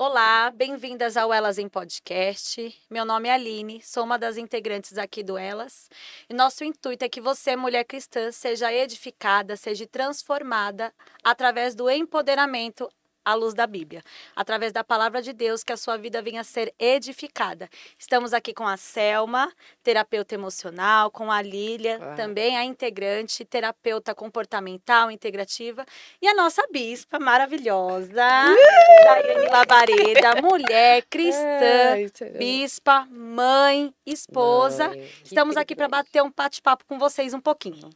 Olá, bem-vindas ao Elas em Podcast. Meu nome é Aline, sou uma das integrantes aqui do Elas. E nosso intuito é que você, mulher cristã, seja edificada, seja transformada através do empoderamento à luz da Bíblia, através da palavra de Deus, que a sua vida venha a ser edificada. Estamos aqui com a Selma, terapeuta emocional, com a Lília, também a integrante, terapeuta comportamental, integrativa, e a nossa bispa maravilhosa, Daiane Labareda, mulher cristã, bispa, mãe, esposa. Estamos aqui para bater um bate-papo com vocês um pouquinho.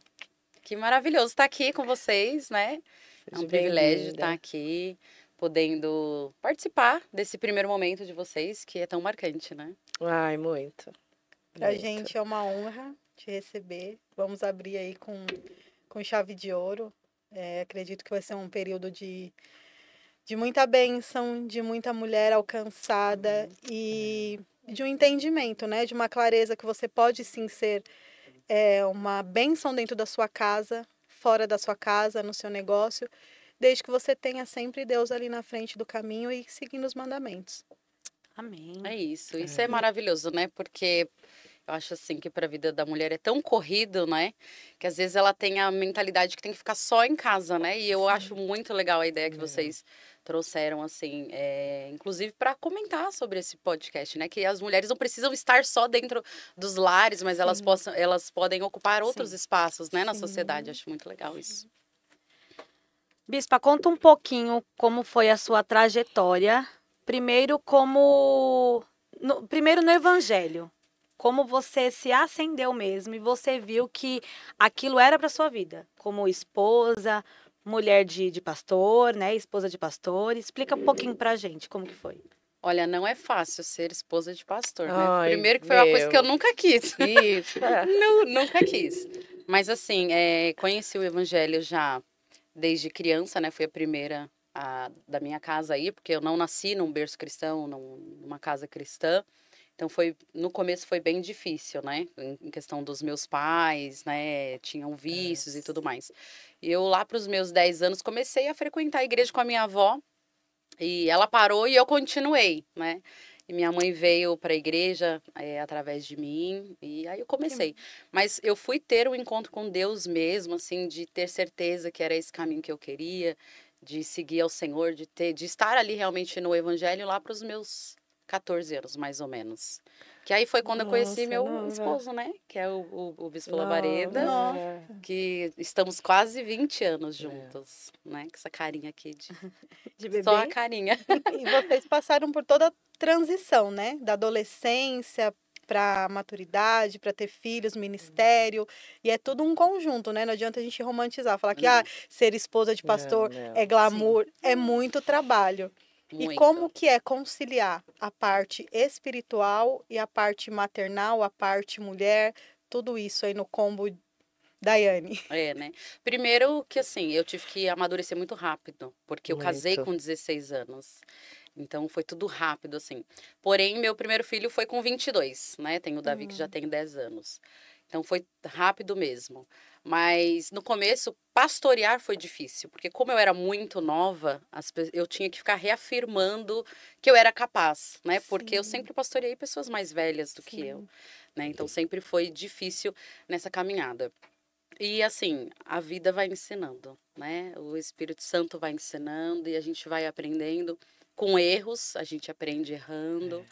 Que maravilhoso estar aqui com vocês, né? É um privilégio estar aqui, podendo participar desse primeiro momento de vocês, que é tão marcante, né? Ai, muito. Pra gente é uma honra te receber. Vamos abrir aí com chave de ouro. Acredito que vai ser um período de muita bênção, de muita mulher alcançada e de um entendimento, né? De uma clareza que você pode sim ser uma bênção dentro da sua casa, fora da sua casa, no seu negócio, desde que você tenha sempre Deus ali na frente do caminho e seguindo os mandamentos. Amém. É isso. Isso é maravilhoso, né? Porque eu acho assim que para a vida da mulher é tão corrido, né? Que às vezes ela tem a mentalidade que tem que ficar só em casa, né? E eu acho muito legal a ideia que vocês trouxeram, assim, inclusive para comentar sobre esse podcast, né? Que as mulheres não precisam estar só dentro dos lares, mas elas podem ocupar outros espaços, né? Na sociedade. Acho muito legal isso. Bispa, conta um pouquinho como foi a sua trajetória. Primeiro, primeiro no Evangelho. Como você se acendeu mesmo e você viu que aquilo era para sua vida, como esposa, mulher de pastor, né? Esposa de pastor. Explica um pouquinho pra gente como que foi. Olha, não é fácil ser esposa de pastor, né? Ai, Primeiro que foi uma coisa que eu nunca quis. Isso. Nunca quis. Mas assim, conheci o Evangelho já desde criança, né? Fui a primeira da minha casa aí, porque eu não nasci num berço cristão, numa casa cristã. Então no começo foi bem difícil, né? Em questão dos meus pais, né? Tinham vícios e tudo mais. E eu lá para os meus 10 anos comecei a frequentar a igreja com a minha avó. E ela parou e eu continuei, né? E minha mãe veio para a igreja através de mim, e aí eu comecei. Mas eu fui ter um encontro com Deus mesmo, assim, de ter certeza que era esse caminho que eu queria, de seguir ao Senhor, de estar ali realmente no Evangelho lá para os meus 14 anos, mais ou menos. Que aí foi quando eu conheci meu esposo, né? Que é o Bispo Labareda. Que estamos quase 20 anos juntos, né? Com essa carinha aqui de bebê. Só a carinha. E vocês passaram por toda a transição, né? Da adolescência para maturidade, para ter filhos, ministério, e é tudo um conjunto, né? Não adianta a gente romantizar, falar que ser esposa de pastor é glamour, é muito trabalho. Muito. E como que é conciliar a parte espiritual e a parte maternal, a parte mulher, tudo isso aí no combo Daiane? Né? Primeiro que assim, eu tive que amadurecer muito rápido, porque eu casei com 16 anos. Então foi tudo rápido, assim. Porém, meu primeiro filho foi com 22, né? Tem o Davi que já tem 10 anos. Então foi rápido mesmo. Mas no começo, pastorear foi difícil, porque como eu era muito nova, eu tinha que ficar reafirmando que eu era capaz, né? Porque eu sempre pastoreei pessoas mais velhas do que eu, né? Então sempre foi difícil nessa caminhada. E assim, a vida vai ensinando, né? O Espírito Santo vai ensinando e a gente vai aprendendo com erros, a gente aprende errando.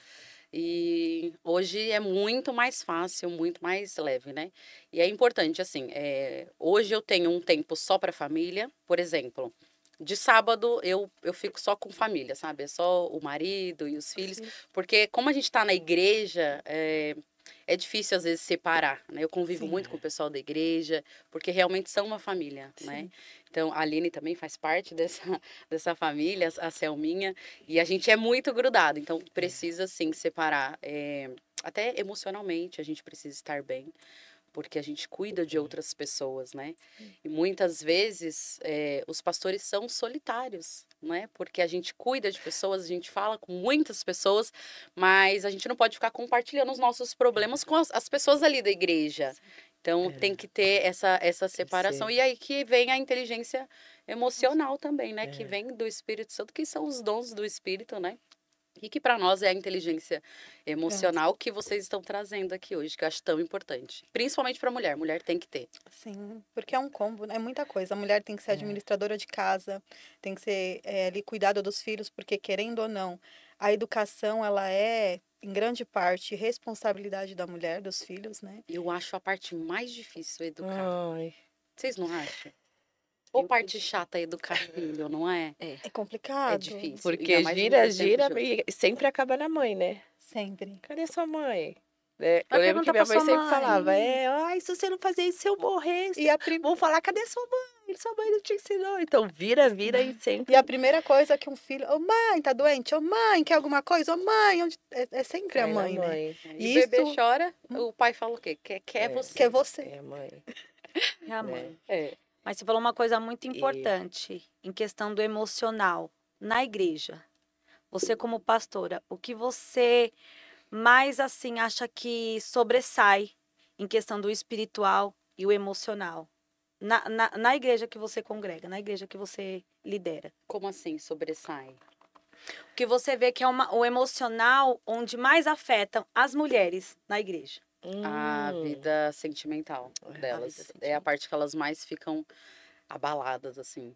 E hoje é muito mais fácil, muito mais leve, né? E é importante, assim, hoje eu tenho um tempo só para família, por exemplo. De sábado eu fico só com família, sabe? É só o marido e os filhos. Porque como a gente está na igreja, é difícil às vezes separar, né? Eu convivo muito com o pessoal da igreja, porque realmente são uma família, né? Então, a Aline também faz parte dessa família, a Selminha, e a gente é muito grudado, então precisa sim separar, até emocionalmente a gente precisa estar bem, porque a gente cuida de outras pessoas, né? E muitas vezes os pastores são solitários, né? Porque a gente cuida de pessoas, a gente fala com muitas pessoas, mas a gente não pode ficar compartilhando os nossos problemas com as pessoas ali da igreja. Então tem que ter essa separação. E aí que vem a inteligência emocional também, né? Que vem do Espírito Santo, que são os dons do Espírito, né? E que para nós é a inteligência emocional que vocês estão trazendo aqui hoje, que eu acho tão importante. Principalmente para mulher. Mulher tem que ter. Sim, porque é um combo, né? É muita coisa. A mulher tem que ser administradora de casa, tem que ser ali cuidada dos filhos, porque querendo ou não, a educação, ela é, em grande parte, responsabilidade da mulher, dos filhos, né? Eu acho a parte mais difícil educar. Ai, Vocês não acham? Ou parte chata educar filho, não é? É É complicado. difícil. porque ainda mais no gira, tempo de gira hoje. e sempre acaba na mãe, né? Sempre. Cadê sua mãe? Né? Vai Eu lembro que perguntar minha pra mãe sua sempre mãe. falava, ai, se você não fazer isso, se eu morrer, E a, prim... vão falar, cadê sua mãe? Sua mãe não te ensinou. Então, vira e sempre... e a primeira coisa que um filho... Ô, mãe, tá doente? Ô, mãe, quer alguma coisa? Ô, mãe, onde... é sempre a cai na mãe, né? E o Isso- bebê chora, o pai fala o quê? Quer você. Que é você. É, mãe. É a mãe. É. Mas você falou uma coisa muito importante em questão do emocional na igreja. Você como pastora, o que você mais assim acha que sobressai em questão do espiritual e o emocional na igreja que você congrega, na igreja que você lidera? Como assim sobressai? O que você vê que é o emocional onde mais afetam as mulheres na igreja. A vida sentimental delas. vida É a parte que elas mais ficam abaladas, assim.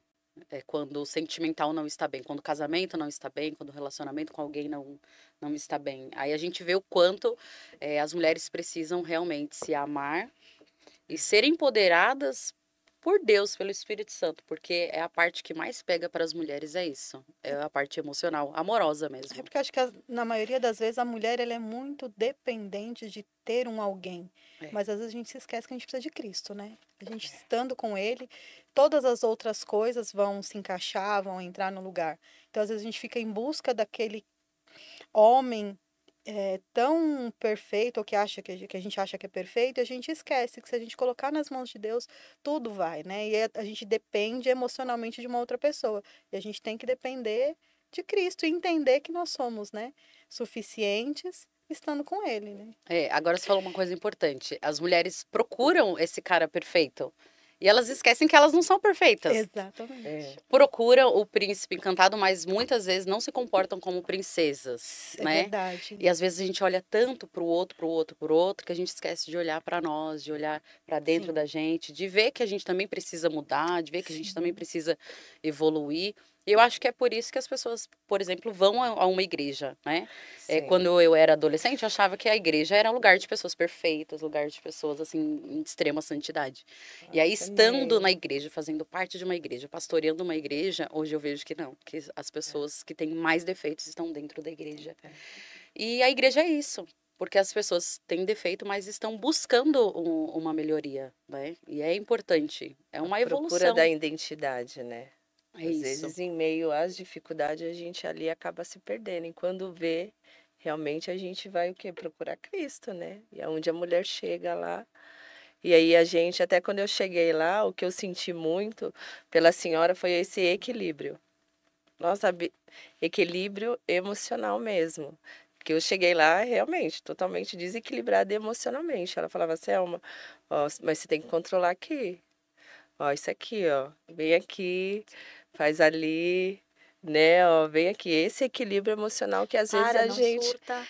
É quando o sentimental não está bem, quando o casamento não está bem, quando o relacionamento com alguém não está bem. Aí a gente vê o quanto as mulheres precisam realmente se amar e serem empoderadas por Deus, pelo Espírito Santo, porque é a parte que mais pega para as mulheres, é isso. É a parte emocional, amorosa mesmo. É porque eu acho que na maioria das vezes a mulher ela é muito dependente de ter um alguém. É. Mas às vezes a gente se esquece que a gente precisa de Cristo, né? A gente estando com Ele, todas as outras coisas vão se encaixar, vão entrar no lugar. Então às vezes a gente fica em busca daquele homem tão perfeito, ou que a gente acha que é perfeito, e a gente esquece que se a gente colocar nas mãos de Deus, tudo vai, né? E a gente depende emocionalmente de uma outra pessoa. E a gente tem que depender de Cristo e entender que nós somos, né, suficientes estando com Ele, né? Agora você falou uma coisa importante. As mulheres procuram esse cara perfeito. E elas esquecem que elas não são perfeitas. Exatamente. Procuram o príncipe encantado, mas muitas vezes não se comportam como princesas, É né? verdade. E às vezes a gente olha tanto pro outro, que a gente esquece de olhar para nós, de olhar para dentro Sim. da gente, de ver que a gente também precisa mudar, de ver que a gente também precisa evoluir. E eu acho que é por isso que as pessoas, por exemplo, vão a uma igreja, né? Quando eu era adolescente, eu achava que a igreja era um lugar de pessoas perfeitas, lugar de pessoas, assim, em extrema santidade. E aí, estando na igreja, fazendo parte de uma igreja, pastoreando uma igreja, hoje eu vejo que não, que as pessoas que têm mais defeitos estão dentro da igreja. E a igreja é isso. Porque as pessoas têm defeito, mas estão buscando uma melhoria, né? E é importante. É uma evolução. Procura da identidade, né? É Às isso. vezes, em meio às dificuldades, a gente ali acaba se perdendo. E quando vê, realmente a gente vai o quê? Procurar Cristo, né? E é onde a mulher chega lá. E aí a gente, até quando eu cheguei lá, o que eu senti muito pela senhora foi esse equilíbrio. Nossa, equilíbrio emocional mesmo. Porque eu cheguei lá realmente totalmente desequilibrada emocionalmente. Ela falava, Selma, ó, mas você tem que controlar aqui. Ó, isso aqui, ó. Vem aqui, faz ali, né? Ó, vem aqui. Esse equilíbrio emocional que às vezes Para, a não gente surta.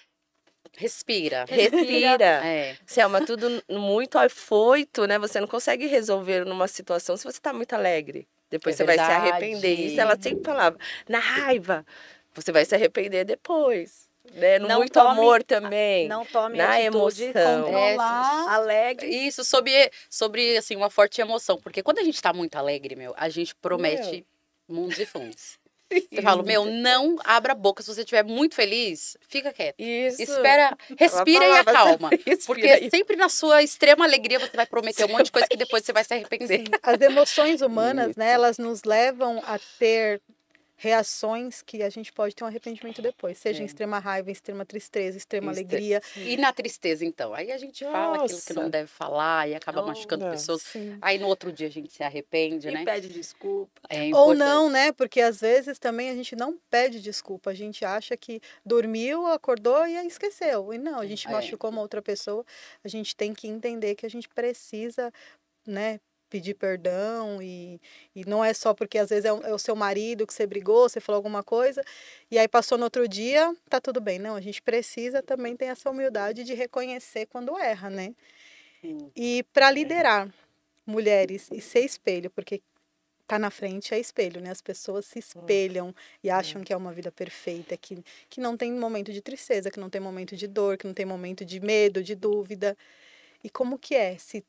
Respira. respira. É. Selma, tudo muito afoito, né? Você não consegue resolver numa situação se você tá muito alegre. Depois É você vai se verdade. arrepender. Isso ela sempre falava. Na raiva, você vai se arrepender depois. Né? No Não muito tome- amor também. Não tome Na atitude emoção. controlar, alegre. Isso, sobre assim, uma forte emoção. Porque quando a gente tá muito alegre, a gente promete mundos e fundos. Você fala, não abra a boca. Se você estiver muito feliz, fica quieto. Isso. Espera, respira e falava, acalma. respira Porque aí. sempre na sua extrema alegria você vai prometer um monte de coisa que depois você vai se arrepender. As emoções humanas, né, elas nos levam a ter reações que a gente pode ter um arrependimento depois, seja em extrema raiva, em extrema tristeza, extrema alegria. E na tristeza, então? Aí a gente fala aquilo que não Nossa. deve falar e acaba machucando Nossa. pessoas. Sim. Aí no outro dia a gente se arrepende, E né? pede desculpa. É Ou importante. não, né? Porque às vezes também a gente não pede desculpa. A gente acha que dormiu, acordou e esqueceu. E não, a gente machucou uma outra pessoa. A gente tem que entender que a gente precisa, né, pedir perdão e não é só porque às vezes é o seu marido que você brigou, você falou alguma coisa e aí passou no outro dia, tá tudo bem. Não, a gente precisa também ter essa humildade de reconhecer quando erra, né? E para liderar mulheres e ser espelho, porque tá na frente é espelho, né? As pessoas se espelham e acham que é uma vida perfeita, que não tem momento de tristeza, que não tem momento de dor, que não tem momento de medo, de dúvida. E como que é se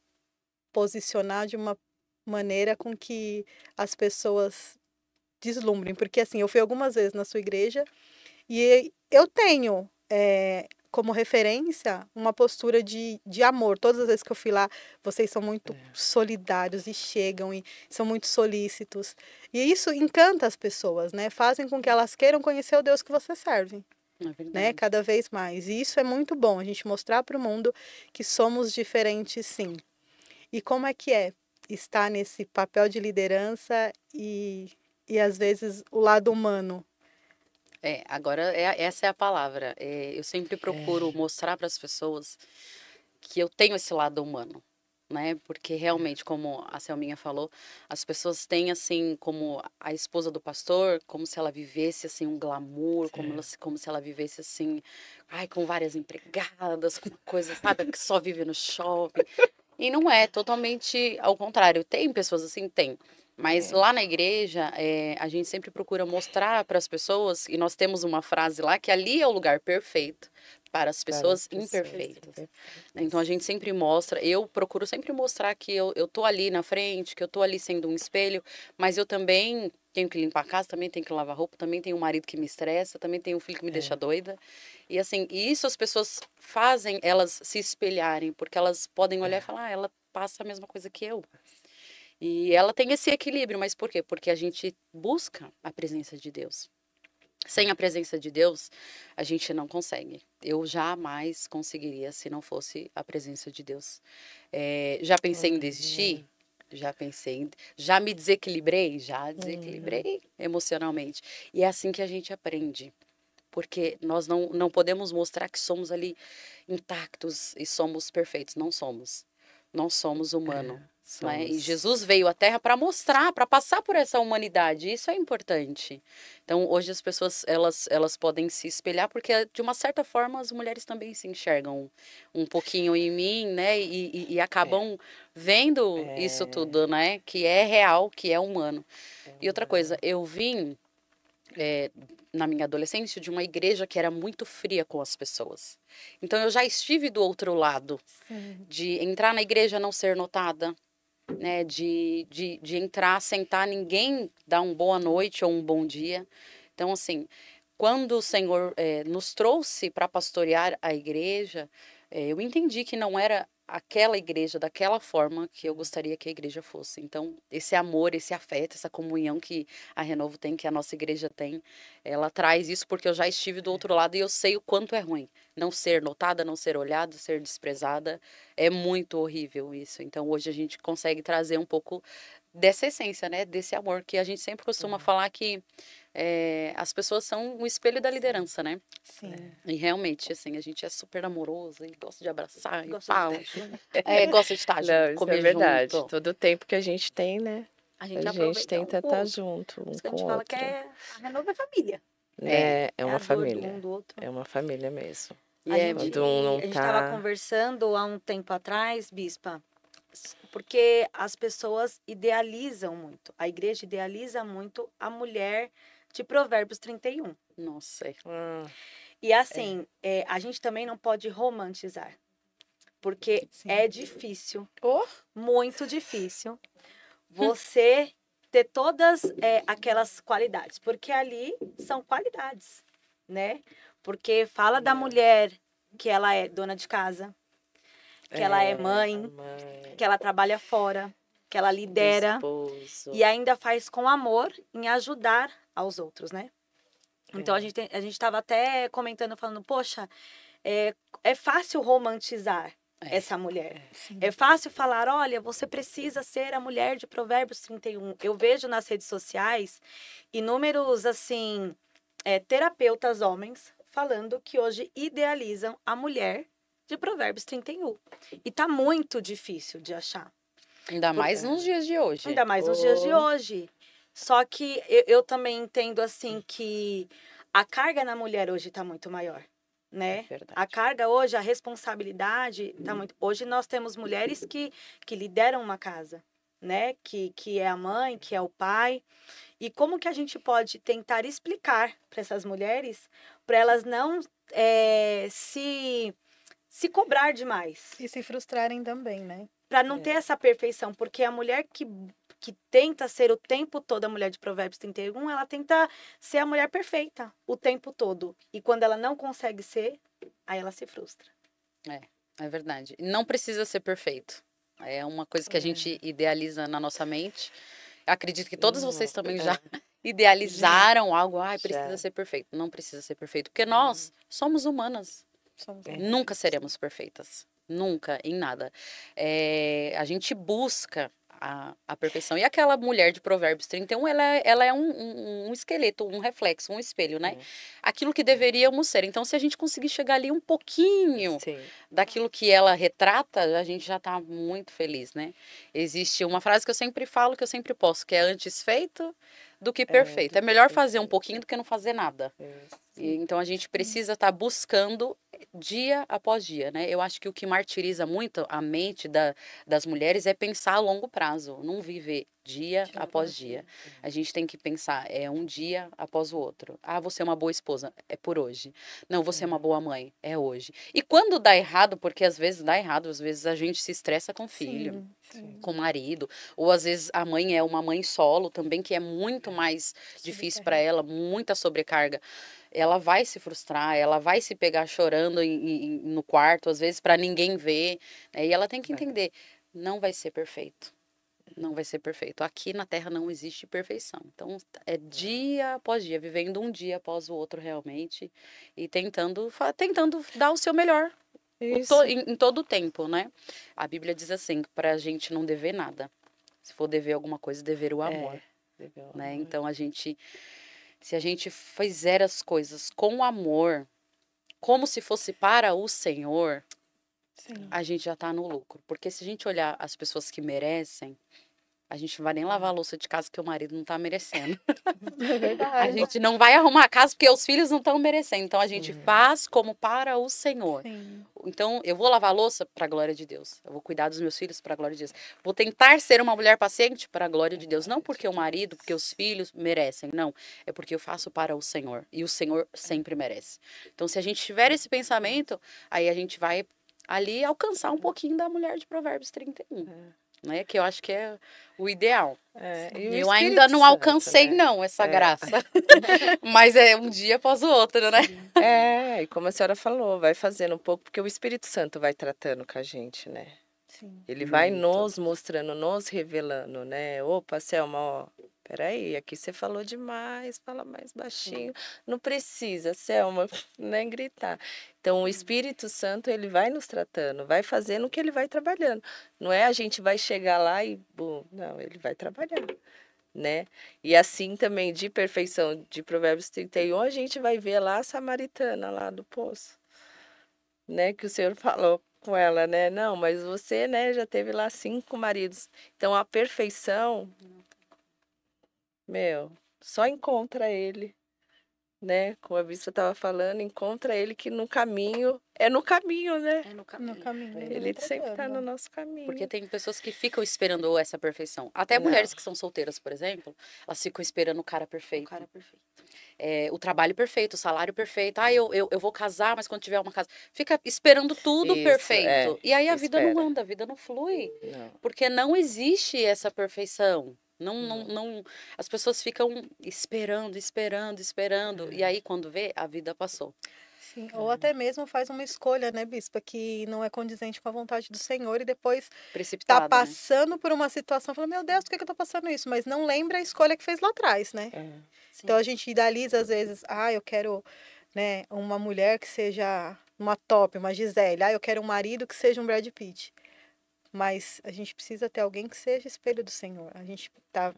posicionar de uma maneira com que as pessoas deslumbrem? Porque assim, eu fui algumas vezes na sua igreja e eu tenho como referência uma postura de amor. Todas as vezes que eu fui lá, vocês são muito solidários e chegam e são muito solícitos. E isso encanta as pessoas, né? Fazem com que elas queiram conhecer o Deus que você serve. Né? Cada vez mais. E isso é muito bom, a gente mostrar para o mundo que somos diferentes, sim. E como é que é estar nesse papel de liderança e às vezes o lado humano? Agora essa é a palavra. Eu sempre procuro mostrar para as pessoas que eu tenho esse lado humano, né? Porque realmente, como a Selminha falou, as pessoas têm assim, como a esposa do pastor, como se ela vivesse assim um glamour, como se ela vivesse assim, com várias empregadas, com uma coisa, sabe, que só vive no shopping. E não é, totalmente ao contrário. Tem pessoas assim, tem. Mas lá na igreja, a gente sempre procura mostrar para as pessoas, e nós temos uma frase lá, que ali é o lugar perfeito para as pessoas imperfeitas. Então a gente sempre mostra, eu procuro sempre mostrar que eu tô ali na frente, que eu tô ali sendo um espelho, mas eu também tenho que limpar a casa, também tenho que lavar roupa, também tenho um marido que me estressa, também tenho um filho que me deixa doida. E assim, isso as pessoas fazem elas se espelharem, porque elas podem olhar e falar, ela passa a mesma coisa que eu. E ela tem esse equilíbrio, mas por quê? Porque a gente busca a presença de Deus. Sem a presença de Deus, a gente não consegue. Eu jamais conseguiria se não fosse a presença de Deus. Já pensei em desistir? Já pensei. Já me desequilibrei? Já desequilibrei emocionalmente. E é assim que a gente aprende. Porque nós não podemos mostrar que somos ali intactos e somos perfeitos. Não somos. Nós somos humanos. Né? E Jesus veio à Terra para mostrar, para passar por essa humanidade. Isso é importante. Então, hoje as pessoas elas podem se espelhar, porque de uma certa forma as mulheres também se enxergam um pouquinho em mim, né? E acabam vendo isso tudo, né? Que é real, que é humano. E outra coisa, eu vim na minha adolescência de uma igreja que era muito fria com as pessoas. Então eu já estive do outro lado, de entrar na igreja não ser notada, né, de entrar, sentar, ninguém dar uma boa noite ou um bom dia. Então, assim, quando o Senhor nos trouxe para pastorear a igreja, eu entendi que não era aquela igreja daquela forma que eu gostaria que a igreja fosse. Então, esse amor, esse afeto, essa comunhão que a Renovo tem, que a nossa igreja tem, ela traz isso porque eu já estive do outro lado e eu sei o quanto é ruim. Não ser notada, não ser olhada, ser desprezada, é muito horrível isso. Então, hoje a gente consegue trazer um pouco dessa essência, né? Desse amor, que a gente sempre costuma falar que as pessoas são um espelho da liderança, né? Sim. E realmente, assim, a gente é super amoroso e gosta de abraçar e Gosta fala. de estar junto. Gosta de estar junto, Não, isso comer é verdade. junto. Todo o tempo que a gente tem, né? A A gente gente aproveita tenta um com o estar outro. junto Por um isso que a com gente o fala que outro. a Renova é família. É É uma a dor do família. um do outro. É uma família mesmo. E Quando um não A gente estava tá... conversando há um tempo atrás, Bispa, porque as pessoas idealizam muito. A igreja idealiza muito a mulher de Provérbios 31. Nossa, E assim, a gente também não pode romantizar. Porque é difícil, muito difícil, você ter todas aquelas qualidades. Porque ali são qualidades, né? Porque fala da mulher que ela é dona de casa, que ela é mãe, que ela trabalha fora, que ela lidera esposo. e ainda faz com amor em ajudar aos outros, né? Então a gente estava até comentando, falando, poxa, é fácil romantizar essa mulher. É fácil falar, olha, você precisa ser a mulher de Provérbios 31. Eu vejo nas redes sociais inúmeros, assim, terapeutas homens falando que hoje idealizam a mulher de Provérbios 31. E tá muito difícil de achar. Ainda mais nos dias de hoje. Ainda mais nos dias de hoje. Só que eu também entendo, assim, que a carga na mulher hoje está muito maior, né? Verdade. A carga hoje, a responsabilidade está muito... Hoje nós temos mulheres que lideram uma casa, né? Que é a mãe, que é o pai. E como que a gente pode tentar explicar para essas mulheres, para elas não se cobrar demais? E se frustrarem também, né? Para não ter essa perfeição, porque a mulher que tenta ser o tempo todo a mulher de Provérbios 31, ela tenta ser a mulher perfeita o tempo todo. E quando ela não consegue ser, aí ela se frustra. É verdade. Não precisa ser perfeito. É uma coisa que a gente idealiza na nossa mente. Acredito que todos vocês também já idealizaram algo. Ai, precisa ser perfeito. Não precisa ser perfeito, porque nós somos humanas. Nunca seremos perfeitas. Nunca, em nada. A gente busca a perfeição. E aquela mulher de Provérbios 31, ela é um esqueleto, um reflexo, um espelho, né? Aquilo que deveríamos ser. Então, se a gente conseguir chegar ali um pouquinho daquilo que ela retrata, a gente já está muito feliz, né? Existe uma frase que eu sempre falo, que eu sempre posto, que é antes feito do que perfeito. É melhor fazer um pouquinho do que não fazer nada. Então, a gente precisa estar buscando dia após dia, né? Eu acho que o que martiriza muito a mente das mulheres é pensar a longo prazo, não viver dia após dia. A gente tem que pensar, um dia após o outro. Ah, você é uma boa esposa, é por hoje. Não, você é uma boa mãe, é hoje. E quando dá errado, porque às vezes dá errado, às vezes a gente se estressa com o filho, com o marido, ou às vezes a mãe é uma mãe solo também, que é muito mais difícil para ela, muita sobrecarga. Ela vai se frustrar, ela vai se pegar chorando no quarto, às vezes para ninguém ver, né? E ela tem que entender, não vai ser perfeito. Não vai ser perfeito. Aqui na Terra não existe perfeição. Então, é dia após dia, vivendo um dia após o outro realmente e tentando dar o seu melhor em todo o tempo, né? A Bíblia diz assim, para a gente não dever nada. Se for dever alguma coisa, dever o amor. Né? Então, se a gente fizer as coisas com amor, como se fosse para o Senhor, a gente já está no lucro. Porque se a gente olhar as pessoas que merecem, a gente não vai nem lavar a louça de casa que o marido não está merecendo. É verdade. A gente não vai arrumar a casa porque os filhos não estão merecendo. Então, a gente faz como para o Senhor. Então, eu vou lavar a louça para a glória de Deus. Eu vou cuidar dos meus filhos para a glória de Deus. Vou tentar ser uma mulher paciente para a glória de Deus. Não porque o marido, porque os filhos merecem. Não, é porque eu faço para o Senhor. E o Senhor sempre merece. Então, se a gente tiver esse pensamento, aí a gente vai ali alcançar um pouquinho da mulher de Provérbios 31. Né? Que eu acho que é o ideal. Eu ainda não alcancei, não, essa graça. Mas é um dia após o outro, né? E como a senhora falou, vai fazendo um pouco, porque o Espírito Santo vai tratando com a gente, né? Ele vai nos mostrando, nos revelando, né? Opa, Selma, ó, peraí, aqui você falou demais, fala mais baixinho. Não precisa, Selma, nem gritar. Então, o Espírito Santo, ele vai nos tratando, vai fazendo o que ele vai trabalhando. Não é a gente vai chegar lá e... não, ele vai trabalhar, né? E assim também, de perfeição, de Provérbios 31, a gente vai ver lá a samaritana, lá do poço, né? Que o Senhor falou com ela, né? Não, mas você, né, já teve lá 5 maridos. Então, a perfeição, só encontra ele, né? Como a bispa estava falando, encontra ele que no caminho, no caminho, né? É no caminho. No caminho. Ele sempre está no nosso caminho. Porque tem pessoas que ficam esperando essa perfeição. Até mulheres que são solteiras, por exemplo, elas ficam esperando o cara perfeito. O cara perfeito. O trabalho perfeito, o salário perfeito. Eu vou casar, mas quando tiver uma casa... Fica esperando tudo perfeito. E aí a vida não anda, a vida não flui. Porque não existe essa perfeição. Não, as pessoas ficam esperando. E aí, quando vê, a vida passou. Sim, ou até mesmo faz uma escolha, né, bispa, que não é condizente com a vontade do Senhor e depois tá passando por uma situação, fala, meu Deus, por que eu tô passando isso? Mas não lembra a escolha que fez lá atrás, né? Então a gente idealiza às vezes, eu quero, né, uma mulher que seja uma top, uma Gisele, eu quero um marido que seja um Brad Pitt. Mas a gente precisa ter alguém que seja espelho do Senhor. A gente tá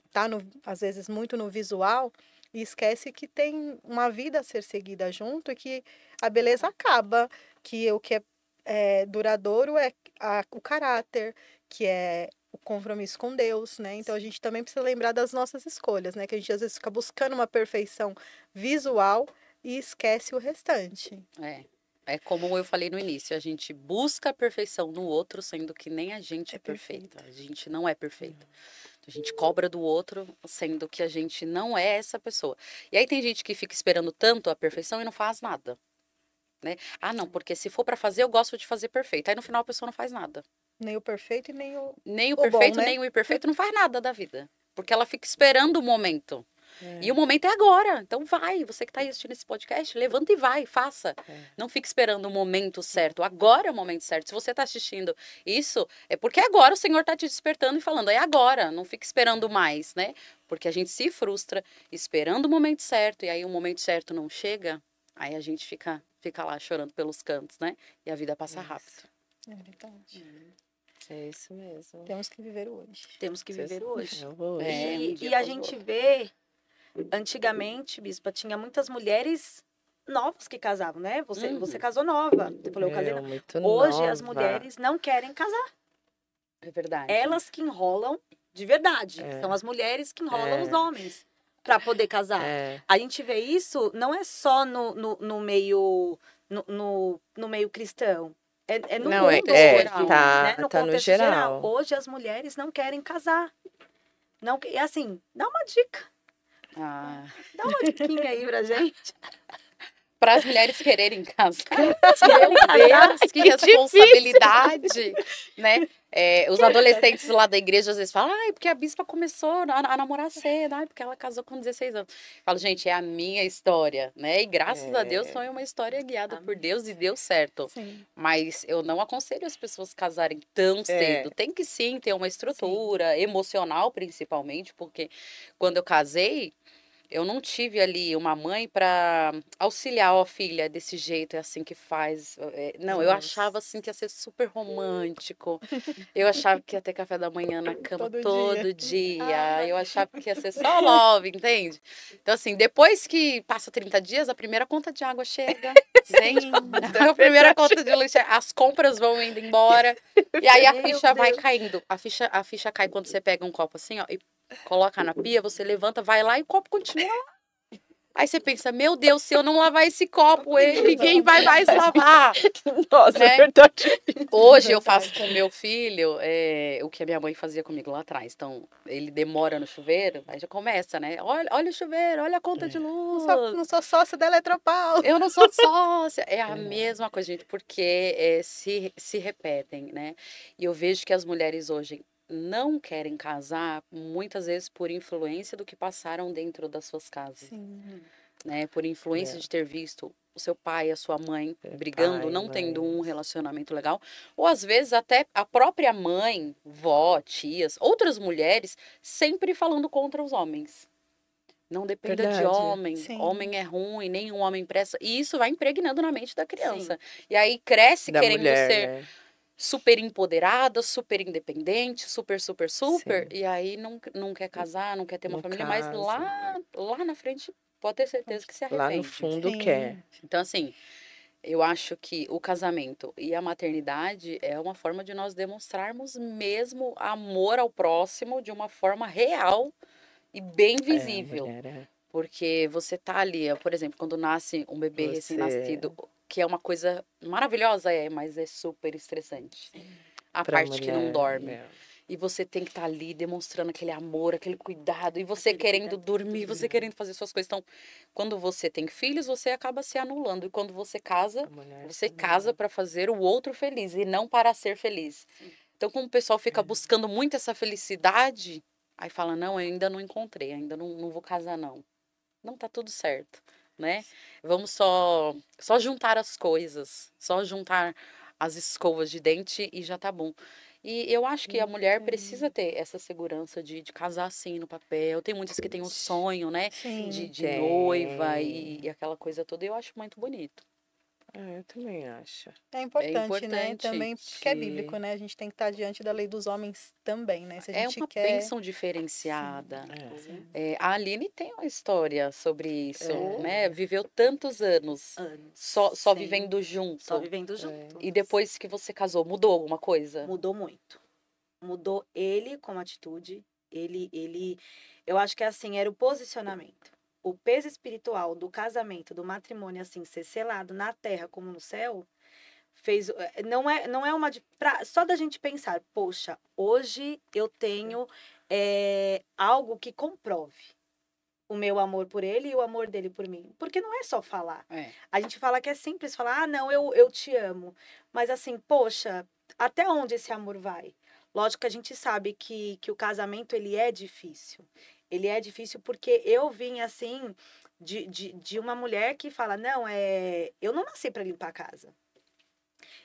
às vezes muito no visual e esquece que tem uma vida a ser seguida junto e que a beleza acaba, que o que é duradouro é o caráter, que é o compromisso com Deus, né? Então a gente também precisa lembrar das nossas escolhas, né? Que a gente às vezes fica buscando uma perfeição visual e esquece o restante. É como eu falei no início, a gente busca a perfeição no outro, sendo que nem a gente é perfeita. A gente não é perfeita. A gente cobra do outro, sendo que a gente não é essa pessoa. E aí tem gente que fica esperando tanto a perfeição e não faz nada. Né? Ah, não, porque se for para fazer, eu gosto de fazer perfeito. Aí no final a pessoa não faz nada. Nem o perfeito e nem o Nem o bom, perfeito, né? nem o imperfeito não faz nada da vida. Porque ela fica esperando o momento. E o momento é agora. Então vai, você que está assistindo esse podcast, levanta e vai, faça. Não fique esperando o momento certo. Agora é o momento certo. Se você está assistindo isso, é porque agora o Senhor está te despertando e falando, é agora. Não fique esperando mais, né? Porque a gente se frustra esperando o momento certo. E aí o momento certo não chega, aí a gente fica lá chorando pelos cantos, né? E a vida passa rápido. É verdade. É isso mesmo. Temos que viver hoje. Temos que viver hoje. Um E a gente vê, antigamente, Bispa, tinha muitas mulheres novas que casavam, né? Você casou nova. Você falou, eu casei nova. Hoje as mulheres não querem casar. É verdade. Elas que enrolam de verdade. São as mulheres que enrolam os homens para poder casar. A gente vê isso não é só no meio no meio cristão. É no mundo geral, né? No contexto geral. Hoje as mulheres não querem casar. Não, e assim, dá uma dica. Dá uma diquinha aí pra gente. Para as mulheres quererem casar. Meu Deus, que responsabilidade, né? Os adolescentes lá da igreja às vezes falam, porque a bispa começou a namorar cedo, porque ela casou com 16 anos. Eu falo, gente, é a minha história, né? E graças a Deus foi uma história guiada por Deus e deu certo. Sim. Mas eu não aconselho as pessoas casarem tão cedo. Tem que sim ter uma estrutura emocional, principalmente, porque quando eu casei, eu não tive ali uma mãe para auxiliar, ó, filha, desse jeito, é assim que faz. Não, eu achava assim que ia ser super romântico. Eu achava que ia ter café da manhã na cama todo dia. Eu achava que ia ser só love, entende? Então, assim, depois que passa 30 dias, a primeira conta de água chega. Gente, a primeira conta de luz chega, as compras vão indo embora. E aí a ficha vai caindo. A ficha cai quando você pega um copo assim, ó, e coloca na pia, você levanta, vai lá e o copo continua lá. Aí você pensa, meu Deus, se eu não lavar esse copo, ninguém vai mais lavar. Nossa, né? É verdade. Hoje eu faço com o meu filho o que a minha mãe fazia comigo lá atrás. Então, ele demora no chuveiro, aí já começa, né? Olha o chuveiro, olha a conta de luz. Não sou sócia da Eletropaulo. Eu não sou sócia. É a mesma coisa, gente, porque se repetem, né? E eu vejo que as mulheres hoje não querem casar, muitas vezes por influência do que passaram dentro das suas casas. Sim. Né? Por influência de ter visto o seu pai e a sua mãe brigando, não tendo um relacionamento legal. Ou às vezes até a própria mãe, vó, tias, outras mulheres sempre falando contra os homens. Não dependa de homem, homem é ruim, nenhum homem presta. E isso vai impregnando na mente da criança. Sim. E aí cresce querendo ser super empoderada, super independente, super. Sim. E aí não quer casar, não quer ter uma família, mas lá na frente pode ter certeza que se arrepende. Lá no fundo quer. Então, assim, eu acho que o casamento e a maternidade é uma forma de nós demonstrarmos mesmo amor ao próximo de uma forma real e bem visível. Porque você tá ali, por exemplo, quando nasce um bebê recém-nascido, que é uma coisa maravilhosa, mas é super estressante. Sim. A parte mulher, que não dorme. E você tem que estar ali demonstrando aquele amor, aquele cuidado. E você querendo dormir, você querendo fazer suas coisas. Então, quando você tem filhos, você acaba se anulando. E quando você casa, você casa para fazer o outro feliz e não para ser feliz. Sim. Então, como o pessoal fica buscando muito essa felicidade, aí fala, não, eu ainda não encontrei, ainda não vou casar, não. Não, tá tudo certo, né? Vamos só juntar as coisas, só juntar as escovas de dente e já tá bom. E eu acho que a mulher precisa ter essa segurança de casar assim no papel. Tem muitas que têm um sonho, né? Sim, de noiva e aquela coisa toda. Eu acho muito bonito. Eu também acho. É importante, né? Também porque é bíblico, né? A gente tem que estar diante da lei dos homens também, né? Se a gente uma bênção diferenciada. A Aline tem uma história sobre isso, né? Viveu tantos anos. Só vivendo junto. Só vivendo junto. E depois que você casou, mudou alguma coisa? Mudou muito. Mudou ele como atitude. Eu acho que assim, era o posicionamento. O peso espiritual do casamento, do matrimônio, assim, ser selado na terra como no céu, não é uma... só da gente pensar, poxa, hoje eu tenho algo que comprove o meu amor por ele e o amor dele por mim. Porque não é só falar. A gente fala que é simples falar, não, eu te amo. Mas assim, poxa, até onde esse amor vai? Lógico que a gente sabe que o casamento, ele é difícil. Ele é difícil porque eu vim, assim, de uma mulher que fala, não, eu não nasci para limpar a casa.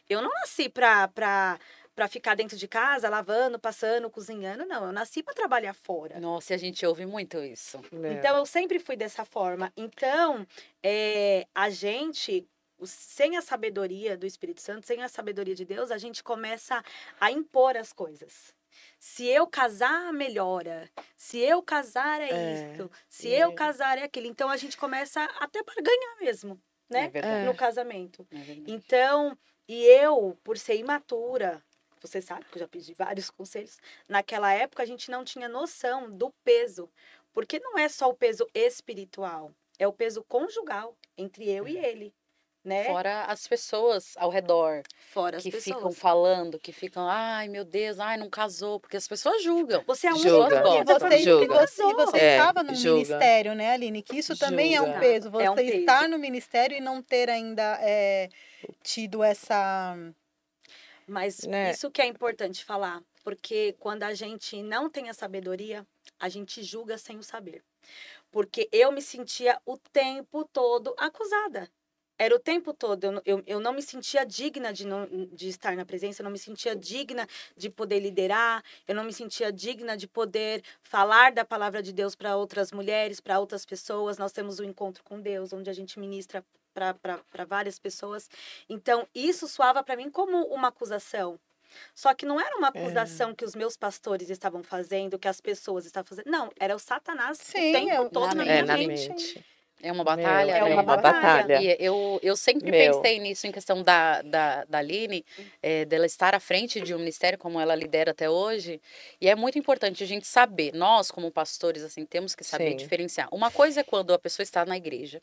Eu não nasci para ficar dentro de casa, lavando, passando, cozinhando, não. Eu nasci para trabalhar fora. Nossa, e a gente ouve muito isso. Então, eu sempre fui dessa forma. Então, a gente, sem a sabedoria do Espírito Santo, sem a sabedoria de Deus, a gente começa a impor as coisas. Se eu casar, melhora. Se eu casar, isso. Se eu casar, é aquilo. Então, a gente começa até para ganhar mesmo, né? No casamento. Então, e eu, por ser imatura, você sabe que eu já pedi vários conselhos, naquela época a gente não tinha noção do peso. Porque não é só o peso espiritual, é o peso conjugal entre eu e ele. Né? Fora as pessoas ao redor. Fora as que pessoas. ficam falando, que ficam, ai meu Deus, ai não casou, porque as pessoas julgam. Você é um julga. E você estava no ministério, né, Aline? Que isso também é um peso. Você estar no ministério e não ter ainda tido essa... Mas isso que é importante falar, porque quando a gente não tem a sabedoria, a gente julga sem o saber. Porque eu me sentia o tempo todo acusada. Era o tempo todo, eu não me sentia digna de estar na presença, eu não me sentia digna de poder liderar, eu não me sentia digna de poder falar da palavra de Deus para outras mulheres, para outras pessoas. Nós temos um encontro com Deus, onde a gente ministra para várias pessoas. Então, isso soava para mim como uma acusação. Só que não era uma acusação que os meus pastores estavam fazendo, que as pessoas estavam fazendo. Não, era o Satanás o tempo todo na minha mente. É uma batalha, é uma batalha. E eu sempre pensei nisso em questão da Aline, dela estar à frente de um ministério como ela lidera até hoje. E é muito importante a gente saber, nós como pastores, assim, temos que saber diferenciar. Uma coisa é quando a pessoa está na igreja,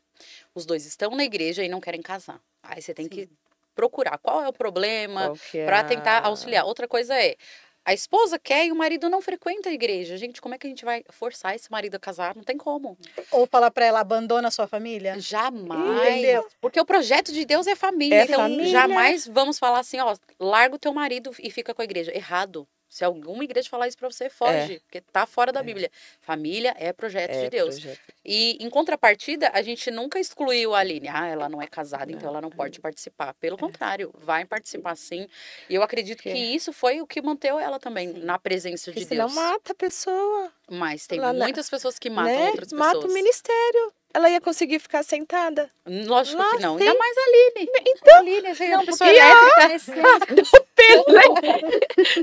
os dois estão na igreja e não querem casar. Aí você tem que procurar qual é o problema para tentar auxiliar. Outra coisa é, a esposa quer e o marido não frequenta a igreja. Gente, como é que a gente vai forçar esse marido a casar? Não tem como. Ou falar para ela, abandona a sua família? Jamais. Entendeu? Porque o projeto de Deus é família. Então, jamais vamos falar assim, ó, larga o teu marido e fica com a igreja. Errado. Se alguma igreja falar isso pra você, foge. Porque tá fora da Bíblia. Família é projeto de Deus. E, em contrapartida, a gente nunca excluiu a Aline. Ah, ela não é casada, então ela não pode participar. Pelo contrário, vai participar sim. E eu acredito que isso foi o que manteve ela também na presença de Deus. Senão mata a pessoa. Mas tem muitas pessoas que matam outras pessoas. Mata o ministério. Ela ia conseguir ficar sentada? Lógico que não. Ainda mais a Aline. Então, a Aline, assim, é uma pessoa elétrica.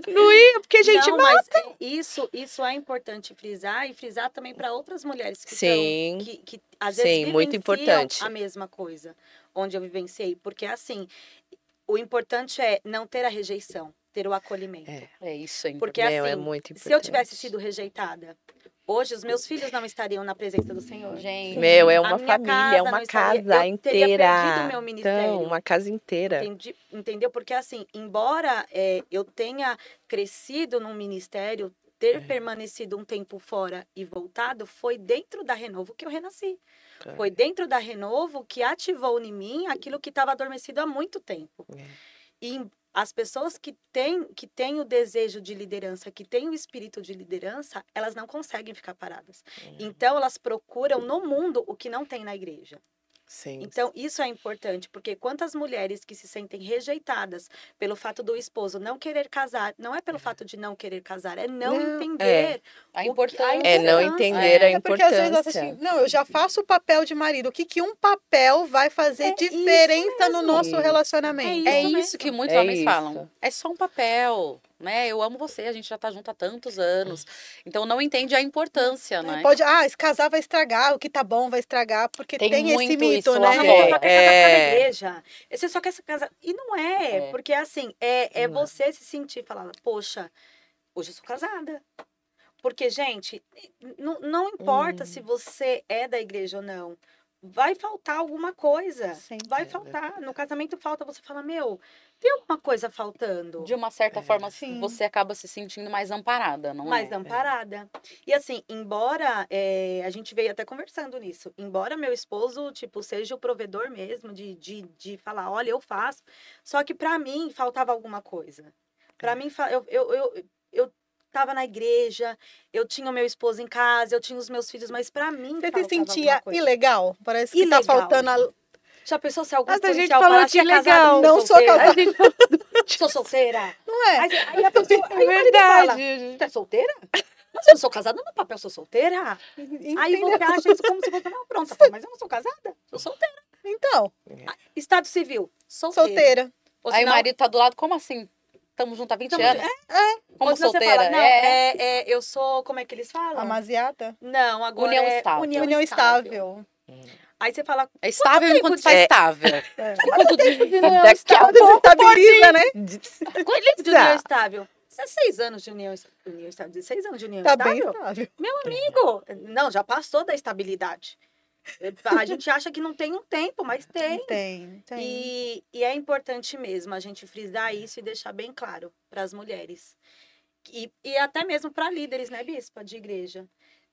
Não ia, porque a gente mata. Mas isso é importante frisar e frisar também para outras mulheres que às vezes muito importante. A mesma coisa, onde eu vivenciei. Porque assim, o importante é não ter a rejeição, ter o acolhimento. É isso aí. Porque assim, é muito importante. Se eu tivesse sido rejeitada, hoje os meus filhos não estariam na presença do Senhor. Gente, é uma família, é uma casa inteira. Teria perdido o meu ministério. Então, uma casa inteira. Entendeu? Porque assim, embora eu tenha crescido num ministério, ter permanecido um tempo fora e voltado, foi dentro da Renovo que eu renasci. Foi dentro da Renovo que ativou em mim aquilo que estava adormecido há muito tempo. E as pessoas que têm o desejo de liderança, que têm o espírito de liderança, elas não conseguem ficar paradas. Então, elas procuram no mundo o que não tem na igreja. Então, isso é importante, porque quantas mulheres que se sentem rejeitadas pelo fato do esposo não querer casar, não é pelo fato de não querer casar, é não entender a importância. É não entender a importância. Porque às vezes assim, não, eu já faço o papel de marido, o que um papel vai fazer diferença no nosso relacionamento? É isso que muitos homens falam. É só um papel. Né? Eu amo você, a gente já tá junto há tantos anos. Então não entende a importância, né? Pode, se casar vai estragar, o que tá bom vai estragar, porque tem esse mito, né? Você só quer casar pela igreja. Você só quer se casar. E não é, porque assim, é você se sentir, falar, poxa, Hoje eu sou casada. Porque, gente, não importa se você é da igreja ou não. Vai faltar alguma coisa. Sempre. Vai faltar. No casamento falta, você fala, meu, tem alguma coisa faltando? De uma certa forma, Sim. você acaba se sentindo mais amparada, não Mais é? amparada. E assim, embora a gente veio até conversando nisso, embora meu esposo, tipo, seja o provedor mesmo, de falar, olha, eu faço, só que pra mim faltava alguma coisa. Pra mim, eu tava na igreja, eu tinha o meu esposo em casa, eu tinha os meus filhos, mas pra mim Você se faltava sentia alguma coisa. ilegal? Parece que tá Ilegal. faltando a... Já pensou se algum Mas a gente policial falou parasse, que "Você é casada, legal. Não sou solteira?" casada. Sou solteira. Não é? Aí a pessoa, aí o marido fala, você é solteira? Mas eu não sou casada, no papel sou solteira. Aí você acha isso como se fosse, não, pronto, mas eu não sou casada, sou solteira. Então, Estado civil, solteira. solteira. Ou Aí o senão- marido tá do lado, como assim? Estamos juntos há 20 Tamo- anos? Como ou senão solteira? Você fala, não, eu sou, como é que eles falam? Amaziata? Não, agora União é estável. União estável. Aí você fala, É estável enquanto está É. estável. É. Daqui a pouco Desestabiliza, né? quantos de união estável? 16 anos de união estável, 16 anos de união Tá bem estável? estável. Meu amigo, não, já passou da estabilidade. A gente acha que não tem um tempo, mas tem. Tem. E é importante mesmo a gente frisar isso e deixar bem claro para as mulheres. E até mesmo para líderes, né, bispa, de igreja.